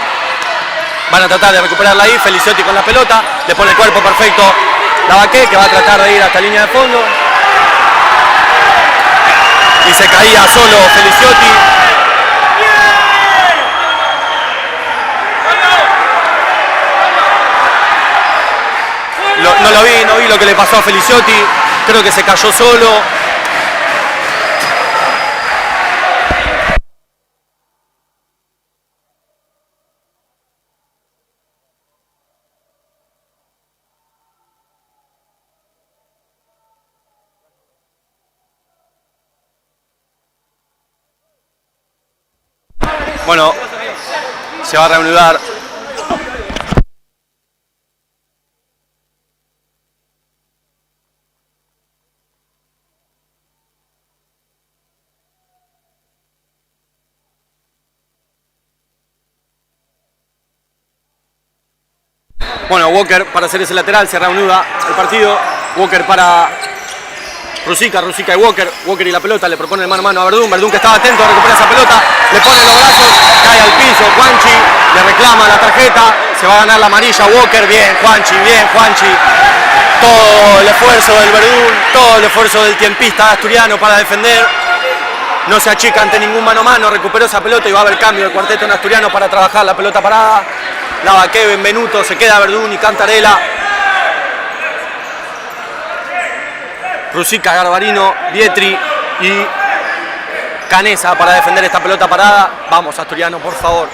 van a tratar de recuperarla ahí, Feliciotti con la pelota, le pone el cuerpo perfecto la Baqué que va a tratar de ir hasta línea de fondo, y se caía solo Feliciotti. No vi lo que le pasó a Feliciotti, creo que se cayó solo. Bueno, se va a reanudar. Bueno, Walker para hacer ese lateral, se reanuda el partido. Walker para Rúsica y Walker. Walker y la pelota, le propone el mano a mano a Verdún. Verdún, que estaba atento, recupera esa pelota, le pone los brazos, cae al piso. Juanchi le reclama la tarjeta, se va a ganar la amarilla. Walker, bien Juanchi, bien Juanchi. Todo el esfuerzo del Verdún, todo el esfuerzo del tiempista asturiano para defender. No se achica ante ningún mano a mano, recuperó esa pelota y va a haber cambio del cuarteto en asturiano para trabajar la pelota parada. Lavaque, Benvenuto, se queda Verdún y Cantarela. Rúsica, Garbarino, Vietri y Canesa para defender esta pelota parada. Vamos, asturiano, por favor.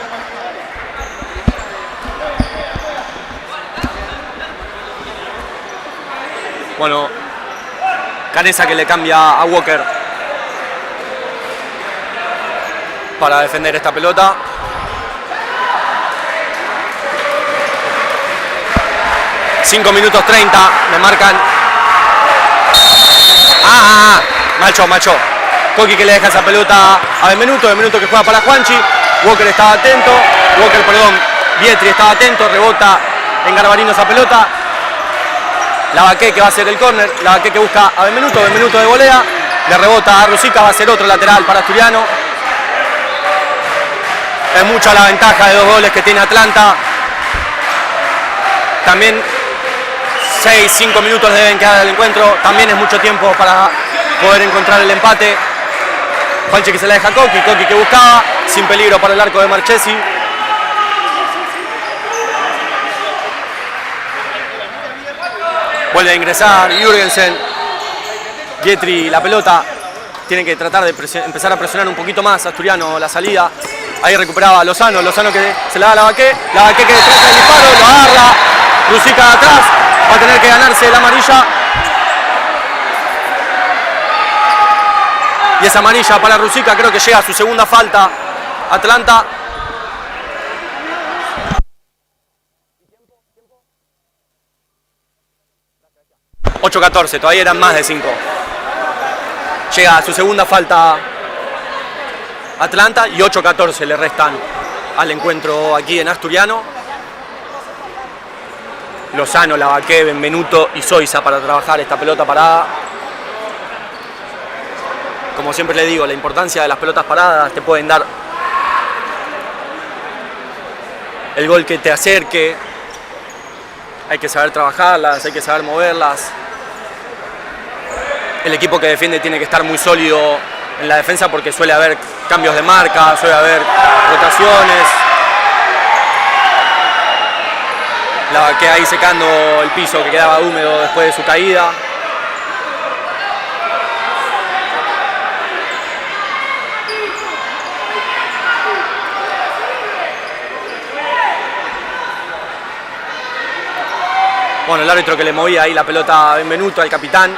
Bueno, Canesa que le cambia a Walker para defender esta pelota. $5 minutos 30, me marcan. Macho. Coqui que le deja esa pelota a Benvenuto que juega para Juanchi. Walker estaba atento. Vietri estaba atento, rebota en Garbarino esa pelota. Lavaque que va a hacer el córner. Lavaque que busca a Benvenuto de volea. Le rebota a Rúsica, va a ser otro lateral para Asturiano. Es mucha la ventaja de 2 goles que tiene Atlanta. También 5 minutos deben quedar del encuentro. También es mucho tiempo para poder encontrar el empate. Juanchi que se la deja a Coqui que buscaba, sin peligro para el arco de Marchesi. Vuelve a ingresar Jürgensen. Vietri la pelota. Tiene que tratar de empezar a presionar un poquito más Asturiano la salida. Ahí recuperaba Lozano que se la da a Lavaque que trata el disparo, lo agarra. Rúsica de atrás, va a tener que ganarse la amarilla. Y esa amarilla para Rúsica, creo que llega a su segunda falta. Atlanta. $8-14, todavía eran más de 5. Llega a su segunda falta Atlanta y 8-14 le restan al encuentro aquí en Asturiano. Lozano, Lavaque, Benvenuto y Zoiza para trabajar esta pelota parada. Como siempre le digo, la importancia de las pelotas paradas te pueden dar el gol que te acerque. Hay que saber trabajarlas, hay que saber moverlas. El equipo que defiende tiene que estar muy sólido en la defensa porque suele haber cambios de marca, suele haber rotaciones. Lavaque ahí secando el piso que quedaba húmedo después de su caída. Bueno, el árbitro que le movía ahí la pelota a Benvenuto, al capitán.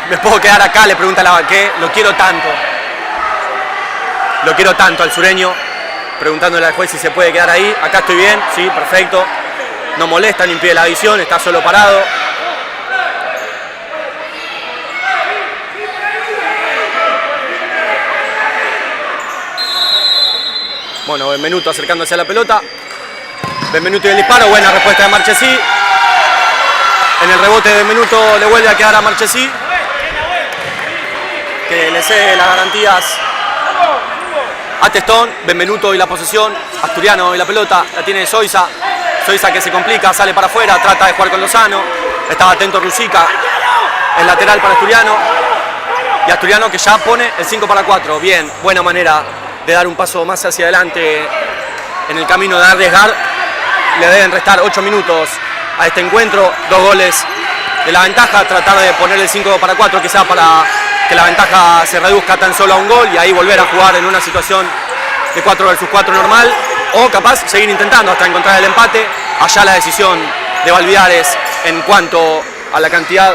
¿Me puedo quedar acá?, le pregunta Lavaque. Lo quiero tanto al sureño, preguntándole al juez si se puede quedar ahí. Acá estoy bien, sí, perfecto. No molesta, ni impide la visión, está solo parado. Bueno, Benvenuto acercándose a la pelota. Benvenuto y el disparo, buena respuesta de Marchesi. En el rebote de Benvenuto le vuelve a quedar a Marchesi, que le cede las garantías a Testón. Benvenuto y la posesión, Asturiano y la pelota, la tiene Zoiza. Zoiza que se complica, sale para afuera, trata de jugar con Lozano. Estaba atento Rúsica, el lateral para Asturiano. Y Asturiano que ya pone el 5-4. Bien, buena manera de dar un paso más hacia adelante en el camino de arriesgar. Le deben restar 8 minutos a este encuentro, 2 goles de la ventaja, tratar de poner el 5-4 quizá para que la ventaja se reduzca tan solo a un gol y ahí volver a jugar en una situación de 4 versus 4 normal, o capaz seguir intentando hasta encontrar el empate. Allá la decisión de Valviares en cuanto a la cantidad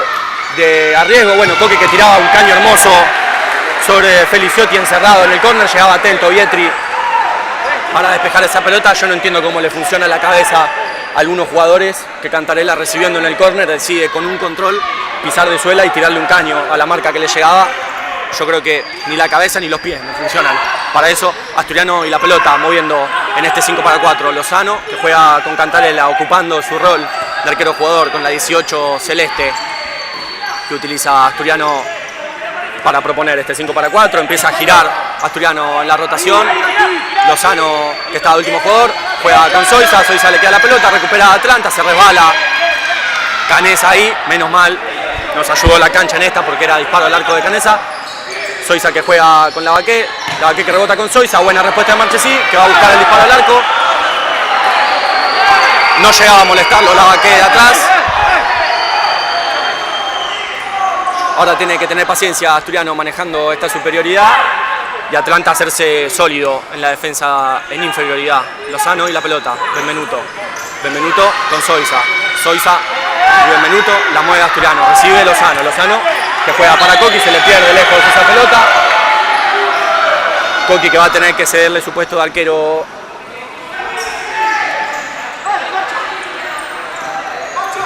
de arriesgo. Bueno, Coque que tiraba un caño hermoso sobre Feliciotti encerrado en el córner, llegaba atento Vietri para despejar esa pelota. Yo no entiendo cómo le funciona la cabeza a algunos jugadores que Cantarella, recibiendo en el córner, decide con un control pisar de suela y tirarle un caño a la marca que le llegaba. Yo creo que ni la cabeza ni los pies no funcionan. Para eso, Asturiano y la pelota moviendo en este 5 para 4. Lozano, que juega con Cantarella, ocupando su rol de arquero jugador con la 18 celeste, que utiliza Asturiano para proponer este 5 para 4. Empieza a girar Asturiano en la rotación. Lozano, que está de último jugador, juega con Zoiza. Zoiza le queda la pelota, recupera a Atlanta, se resbala Canesa ahí, menos mal. Nos ayudó la cancha en esta porque era disparo al arco de Canesa. Zoiza que juega con Lavaqué que rebota con Zoiza. Buena respuesta de Marchesí, que va a buscar el disparo al arco. No llegaba a molestarlo Lavaqué de atrás. Ahora tiene que tener paciencia Asturiano manejando esta superioridad y Atlanta hacerse sólido en la defensa en inferioridad. Lozano y la pelota, Benvenuto con Zoiza. Zoiza y Benvenuto la mueve Asturiano, recibe Lozano que juega para Coqui, se le pierde lejos esa pelota. Coqui que va a tener que cederle su puesto de arquero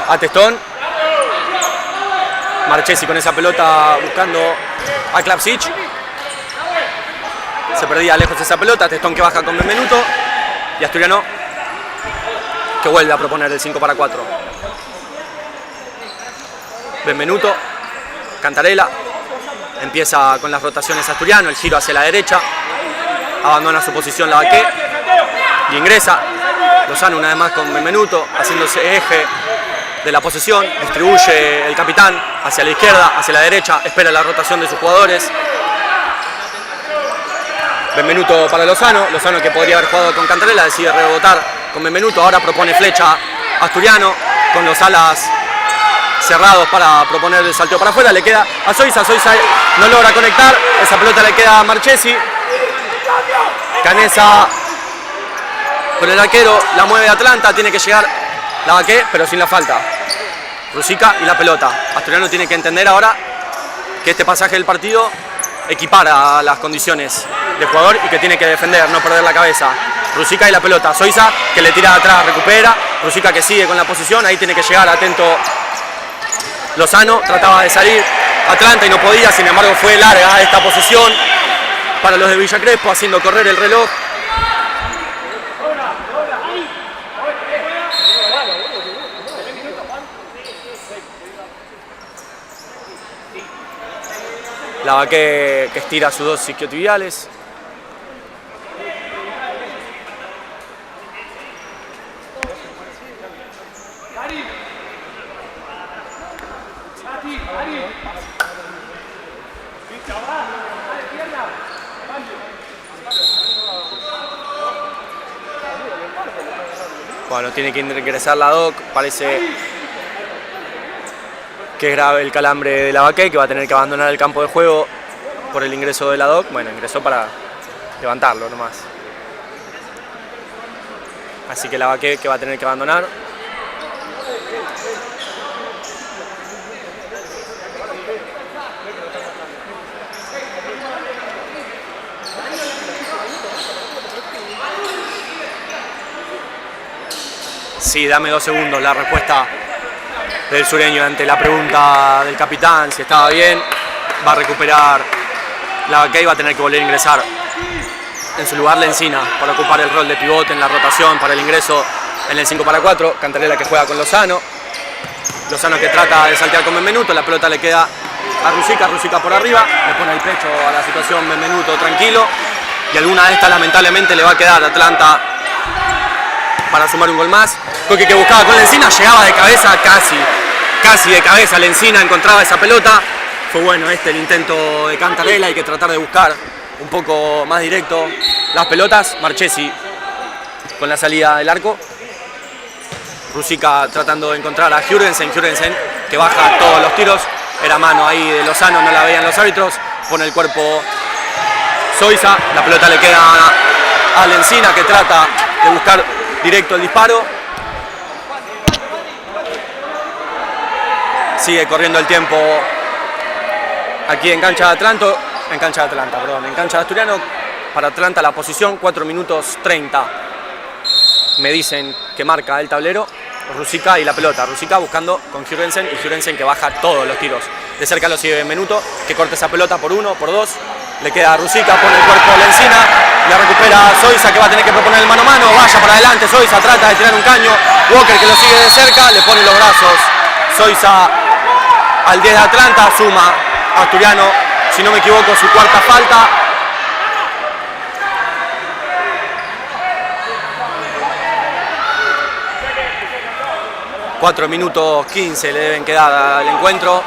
a Testón. Marchesi con esa pelota buscando a Klapsic. Se perdía lejos esa pelota. Testón que baja con Benvenuto. Y Asturiano que vuelve a proponer el 5 para 4. Benvenuto, Cantarella. Empieza con las rotaciones Asturiano. El giro hacia la derecha. Abandona su posición Lavaqué. Y ingresa Lozano una vez más con Benvenuto, haciéndose eje de la posesión. Distribuye el capitán hacia la izquierda, hacia la derecha, espera la rotación de sus jugadores. Benvenuto para Lozano que podría haber jugado con Cantarella, decide rebotar con Benvenuto. Ahora propone flecha Asturiano con los alas cerrados para proponer el salteo para afuera. Le queda a Zoiza no logra conectar, esa pelota le queda a Marchesi. Canesa con el arquero, la mueve Atlanta, tiene que llegar Lavaqué, pero sin la falta. Rusica y la pelota. Asturiano tiene que entender ahora que este pasaje del partido equipara las condiciones de jugador y que tiene que defender, no perder la cabeza. Rusica y la pelota. Zoiza que le tira atrás, recupera. Rusica que sigue con la posición, ahí tiene que llegar atento Lozano. Trataba de salir Atlanta y no podía, sin embargo fue larga esta posesión para los de Villa Crespo, haciendo correr el reloj. Lavaqué que estira sus dos isquiotibiales. Bueno, tiene que ingresar la Doc, parece que es grave el calambre de Lavaqué, que va a tener que abandonar el campo de juego por el ingreso de la Doc. Bueno, ingresó para levantarlo nomás. Así que Lavaqué que va a tener que abandonar. Sí, dame 2 segundos la respuesta del sureño ante la pregunta del capitán si estaba bien. Va a recuperar Lavaqué y va a tener que volver a ingresar en su lugar Lencina para ocupar el rol de pivote en la rotación para el ingreso en el 5 para 4. Cantarella que juega con Lozano que trata de saltear con Benvenuto. La pelota le queda a Rusica por arriba, le pone el pecho a la situación Benvenuto tranquilo, y alguna de estas lamentablemente le va a quedar a Atlanta para sumar un gol más. Coqui que buscaba con Lencina, llegaba de cabeza, casi de cabeza Lencina, encontraba esa pelota. Fue bueno el intento de Cantarella, hay que tratar de buscar un poco más directo las pelotas. Marchesi con la salida del arco. Rusica tratando de encontrar a Jürgensen que baja todos los tiros. Era mano ahí de Lozano, no la veían los árbitros. Pone el cuerpo Zoiza, la pelota le queda a Lencina que trata de buscar directo el disparo. Sigue corriendo el tiempo aquí en cancha de Asturiano. para Atlanta la posición, 4 minutos 30. Me dicen que marca el tablero. Ruzicka y la pelota. Ruzicka buscando con Jürgensen y Jürgensen que baja todos los tiros. De cerca lo sigue Benvenuto, que corta esa pelota por 1, por 2. Le queda a Ruzicka, pone el cuerpo Lencina, la recupera Zoysa, que va a tener que proponer el mano a mano. Vaya para adelante Zoysa, trata de tirar un caño. Walker, que lo sigue de cerca, le pone los brazos. Zoysa al 10 de Atlanta, suma Asturiano, si no me equivoco, su cuarta falta. ...4 minutos 15 le deben quedar al encuentro.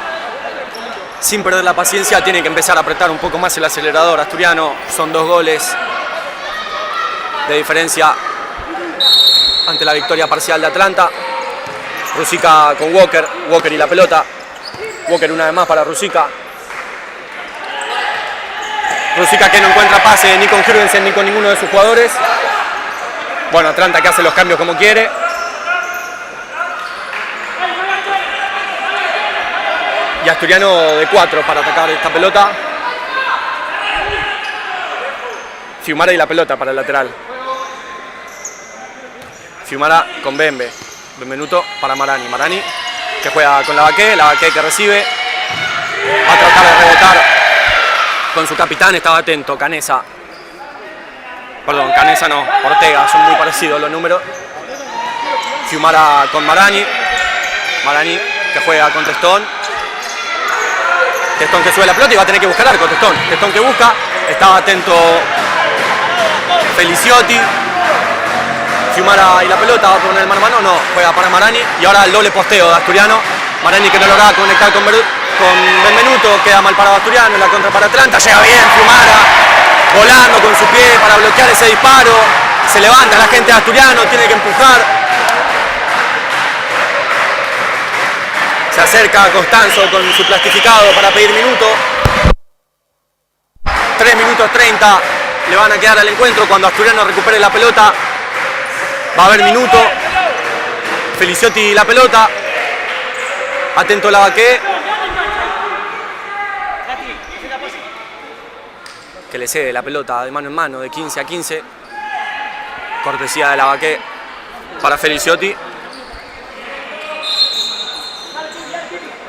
Sin perder la paciencia, tiene que empezar a apretar un poco más el acelerador Asturiano. Son 2 goles de diferencia ante la victoria parcial de Atlanta. Ruzicka con Walker, Walker y la pelota. Walker una vez más para Ruzicka. Ruzicka que no encuentra pase ni con Jürgensen ni con ninguno de sus jugadores. Bueno, Atlanta que hace los cambios como quiere. Y Asturiano de 4 para atacar esta pelota. Fiumara y la pelota para el lateral. Fiumara con Bembe. Benvenuto para Marani. Marani que juega con Lavaqué que recibe. Va a tratar de rebotar con su capitán. Estaba atento Canesa. Perdón, Canesa no, Ortega. Son muy parecidos los números. Fiumara con Marani. Marani que juega con Testón. Testón que sube la pelota y va a tener que buscar arco. Testón que busca. Estaba atento Feliciotti. Fiumara y la pelota. Va a poner el mano a mano. No, juega para Marani. Y ahora el doble posteo de Asturiano. Marani que no logra conectar con Benvenuto. Queda mal parado Asturiano. La contra para Atlanta. Llega bien Fiumara. Volando con su pie para bloquear ese disparo. Se levanta la gente de Asturiano. Tiene que empujar. Se acerca a Costanzo con su plastificado para pedir minuto. 3 minutos 30 le van a quedar al encuentro. Cuando Asturiano recupere la pelota va a haber minuto. Feliciotti la pelota. Atento Lavaqué, que le cede la pelota de mano en mano de 15 a 15. Cortesía de Lavaqué para Feliciotti.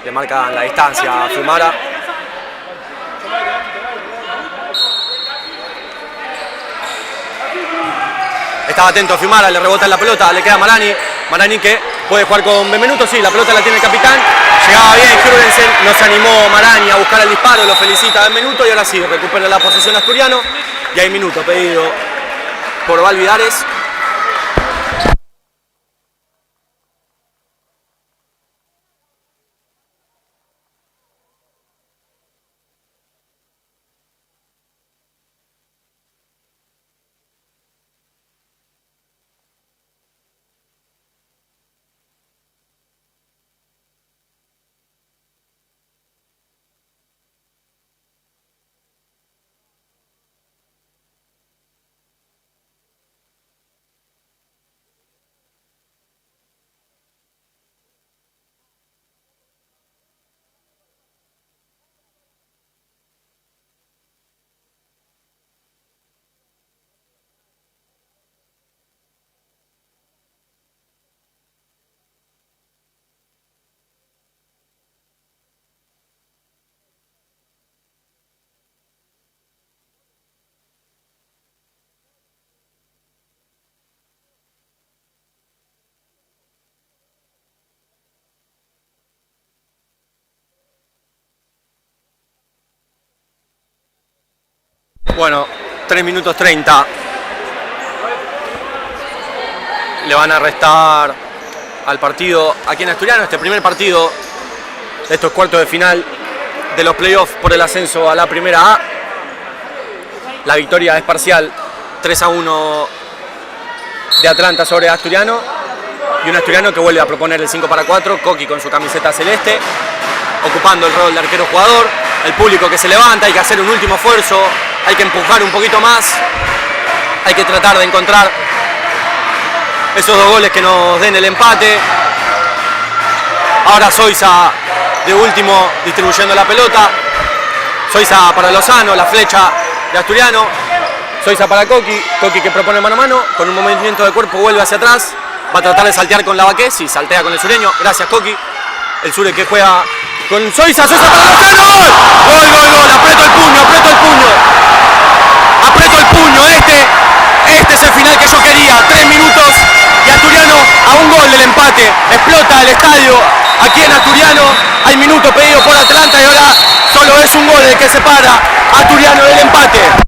Le marcan la distancia a Fiumara. Estaba atento Fiumara, le rebota en la pelota, le queda a Marani. Marani que puede jugar con Benvenuto, sí, la pelota la tiene el capitán. Llegaba bien Jürgensen, no se animó Marani a buscar el disparo, lo felicita Benvenuto y ahora sí, recupera la posesión Asturiano. Y hay minuto pedido por Valvidares. Bueno, 3 minutos 30. Le van a restar al partido aquí en Asturiano, este primer partido de estos cuartos de final de los playoffs por el ascenso a la primera A. La victoria es parcial, 3-1 de Atlanta sobre Asturiano. Y un Asturiano que vuelve a proponer el 5-4, Coqui con su camiseta celeste, ocupando el rol de arquero jugador. El público que se levanta, hay que hacer un último esfuerzo, hay que empujar un poquito más, hay que tratar de encontrar esos 2 goles que nos den el empate. Ahora Zoysa de último distribuyendo la pelota. Zoysa para Lozano, la flecha de Asturiano. Zoiza para Coqui, Coqui que propone mano a mano, con un movimiento de cuerpo vuelve hacia atrás, va a tratar de saltear con Lavaqué, sí, saltea con el sureño, gracias Coqui, el sure que juega con Zoiza, Zoiza para Lozano, ¡gol! ¡Gol, gol, gol! Aprieto el puño, este es el final que yo quería, 3 minutos y Asturiano a un gol del empate, explota el estadio, aquí en Asturiano hay minutos pedidos por Atlanta y ahora solo es un gol el que separa a Asturiano del empate.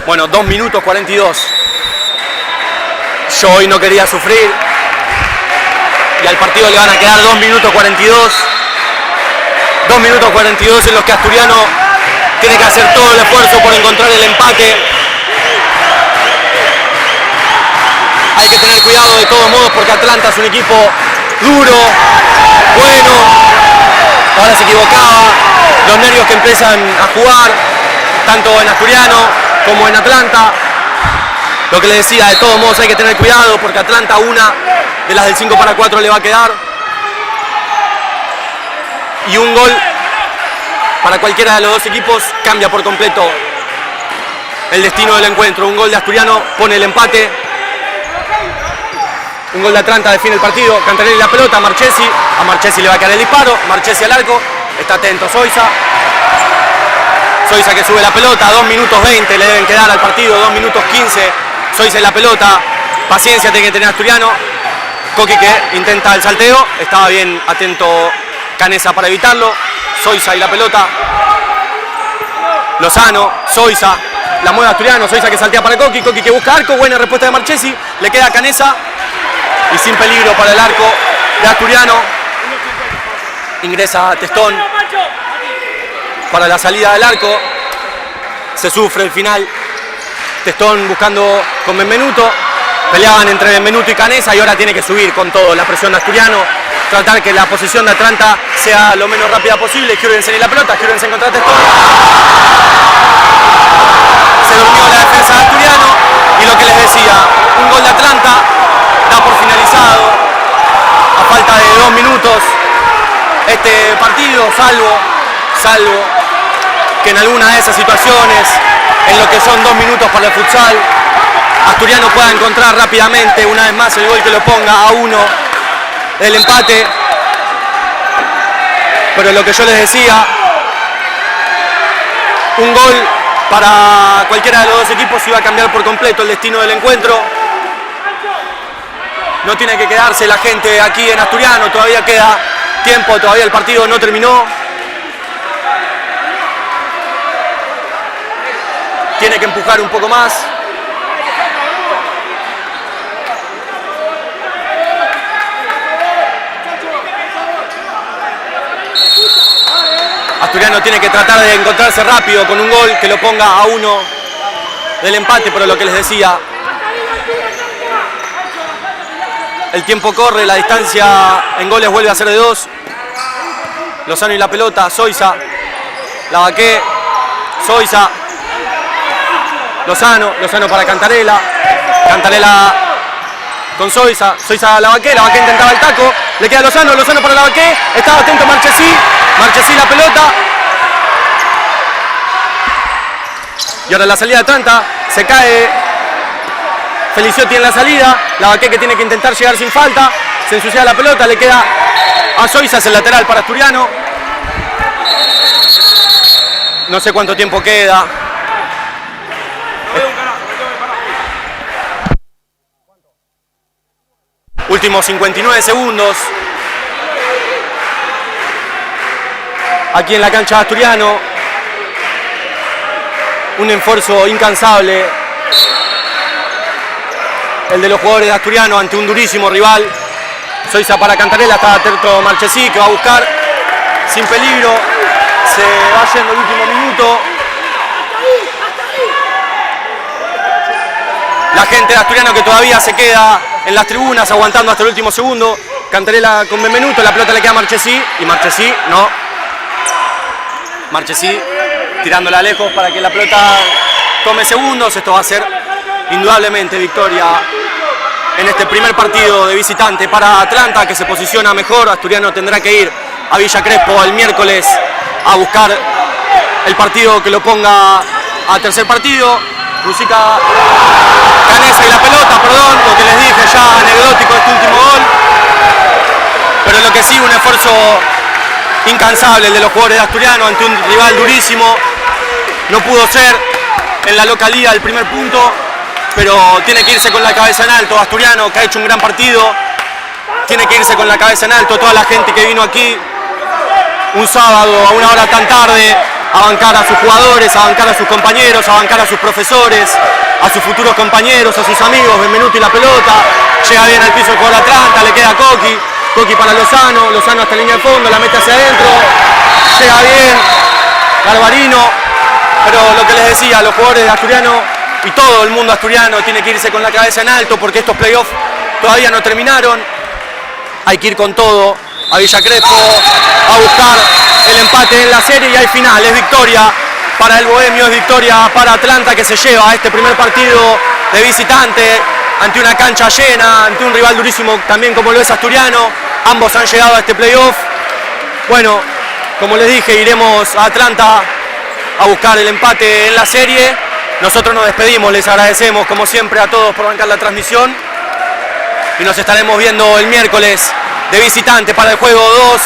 Bueno, 2 minutos 42. Yo hoy no quería sufrir. Y al partido le van a quedar 2 minutos 42. 2 minutos 42 en los que Asturiano tiene que hacer todo el esfuerzo por encontrar el empate. Hay que tener cuidado de todos modos porque Atlanta es un equipo duro, bueno. Ahora se equivocaba. Los nervios que empiezan a jugar, tanto en Asturiano como en Atlanta. Lo que les decía, de todos modos hay que tener cuidado porque Atlanta una de las del 5-4 le va a quedar. Y un gol para cualquiera de los dos equipos cambia por completo el destino del encuentro. Un gol de Asturiano pone el empate. Un gol de Atlanta define el partido. Cantarelli la pelota, Marchesi. A Marchesi le va a caer el disparo. Marchesi al arco. Está atento Zoiza. Zoiza que sube la pelota, 2 minutos 20 le deben quedar al partido, 2 minutos 15. Zoiza en la pelota, paciencia tiene que tener Asturiano. Coqui que intenta el salteo, estaba bien atento Canesa para evitarlo. Zoiza y la pelota. Lozano, Zoiza, la mueve Asturiano, Zoiza que saltea para Coqui, Coqui que busca arco, buena respuesta de Marchesi, le queda Canesa y sin peligro para el arco de Asturiano. Ingresa Testón para la salida del arco, se sufre el final. Testón buscando con Benvenuto, peleaban entre Benvenuto y Canesa y ahora tiene que subir con todo la presión de Asturiano, tratar que la posición de Atlanta sea lo menos rápida posible. Jürgensen y la pelota, Jürgensen contra Testón. Se durmió la defensa de Asturiano y lo que les decía, un gol de Atlanta da por finalizado a falta de 2 minutos este partido, salvo que en alguna de esas situaciones, en lo que son 2 minutos para el futsal, Asturiano pueda encontrar rápidamente una vez más el gol que lo ponga a 1 del empate. Pero lo que yo les decía, un gol para cualquiera de los dos equipos iba a cambiar por completo el destino del encuentro. No tiene que quedarse la gente aquí en Asturiano, todavía queda tiempo, todavía el partido no terminó. Tiene que empujar un poco más. Asturiano tiene que tratar de encontrarse rápido con un gol que lo ponga a 1 del empate, pero lo que les decía, el tiempo corre, la distancia en goles vuelve a ser de 2. Lozano y la pelota, Zoiza, Lavaqué, Zoiza, Lozano para Cantarella con Zoiza, Zoiza a Lavaqué intentaba el taco, le queda Lozano para Lavaqué, estaba atento Marchesi la pelota. Y ahora la salida de Atlanta, se cae Feliciotti en la salida, Lavaqué que tiene que intentar llegar sin falta, se ensucia la pelota, le queda a Zoiza, el lateral para Asturiano. No sé cuánto tiempo queda. Últimos 59 segundos. Aquí en la cancha de Asturiano. Un esfuerzo incansable el de los jugadores de Asturiano ante un durísimo rival. Soiza para Cantarela, está Terto Marchesí que va a buscar sin peligro. Se va yendo el último minuto. La gente de Asturiano que todavía se queda en las tribunas aguantando hasta el último segundo. Cantarela con Benvenuto, la pelota le queda a Marchesí y Marchesí no. Marchesí tirándola lejos para que la pelota tome segundos. Esto va a ser indudablemente victoria en este primer partido de visitante para Atlanta, que se posiciona mejor. Asturiano tendrá que ir a Villa Crespo el miércoles a buscar el partido que lo ponga a tercer partido. Rusica Canesa y la pelota, perdón, lo que les dije ya, anecdótico este último gol. Pero lo que sí, un esfuerzo incansable el de los jugadores de Asturiano ante un rival durísimo. No pudo ser en la localía el primer punto, pero tiene que irse con la cabeza en alto. Asturiano, que ha hecho un gran partido, tiene que irse con la cabeza en alto. Toda la gente que vino aquí un sábado a una hora tan tarde a bancar a sus jugadores, a bancar a sus compañeros, a bancar a sus profesores, a sus futuros compañeros, a sus amigos. Benvenuto y la pelota, llega bien al piso el jugador de Atlanta, le queda a Coqui para Lozano, Lozano hasta la línea de fondo, la mete hacia adentro, llega bien Garbarino. Pero lo que les decía, los jugadores de Asturiano y todo el mundo asturiano tiene que irse con la cabeza en alto porque estos playoffs todavía no terminaron. Hay que ir con todo a Villa Crespo a buscar el empate en la serie y hay final. Es victoria para el Bohemio, es victoria para Atlanta, que se lleva a este primer partido de visitante ante una cancha llena, ante un rival durísimo también como lo es Asturiano. Ambos han llegado a este playoff. Bueno, como les dije, iremos a Atlanta a buscar el empate en la serie. Nosotros nos despedimos, les agradecemos como siempre a todos por bancar la transmisión y nos estaremos viendo el miércoles de visitante para el juego 2,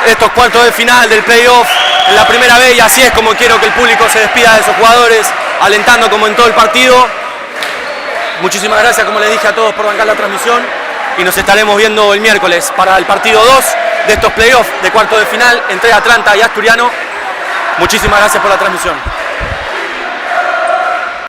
estos cuartos de final del playoff en la primera B, y así es como quiero que el público se despida de esos jugadores, alentando como en todo el partido. Muchísimas gracias, como les dije, a todos por bancar la transmisión y nos estaremos viendo el miércoles para el partido 2 de estos playoffs de cuartos de final entre Atlanta y Asturiano. Muchísimas gracias por la transmisión.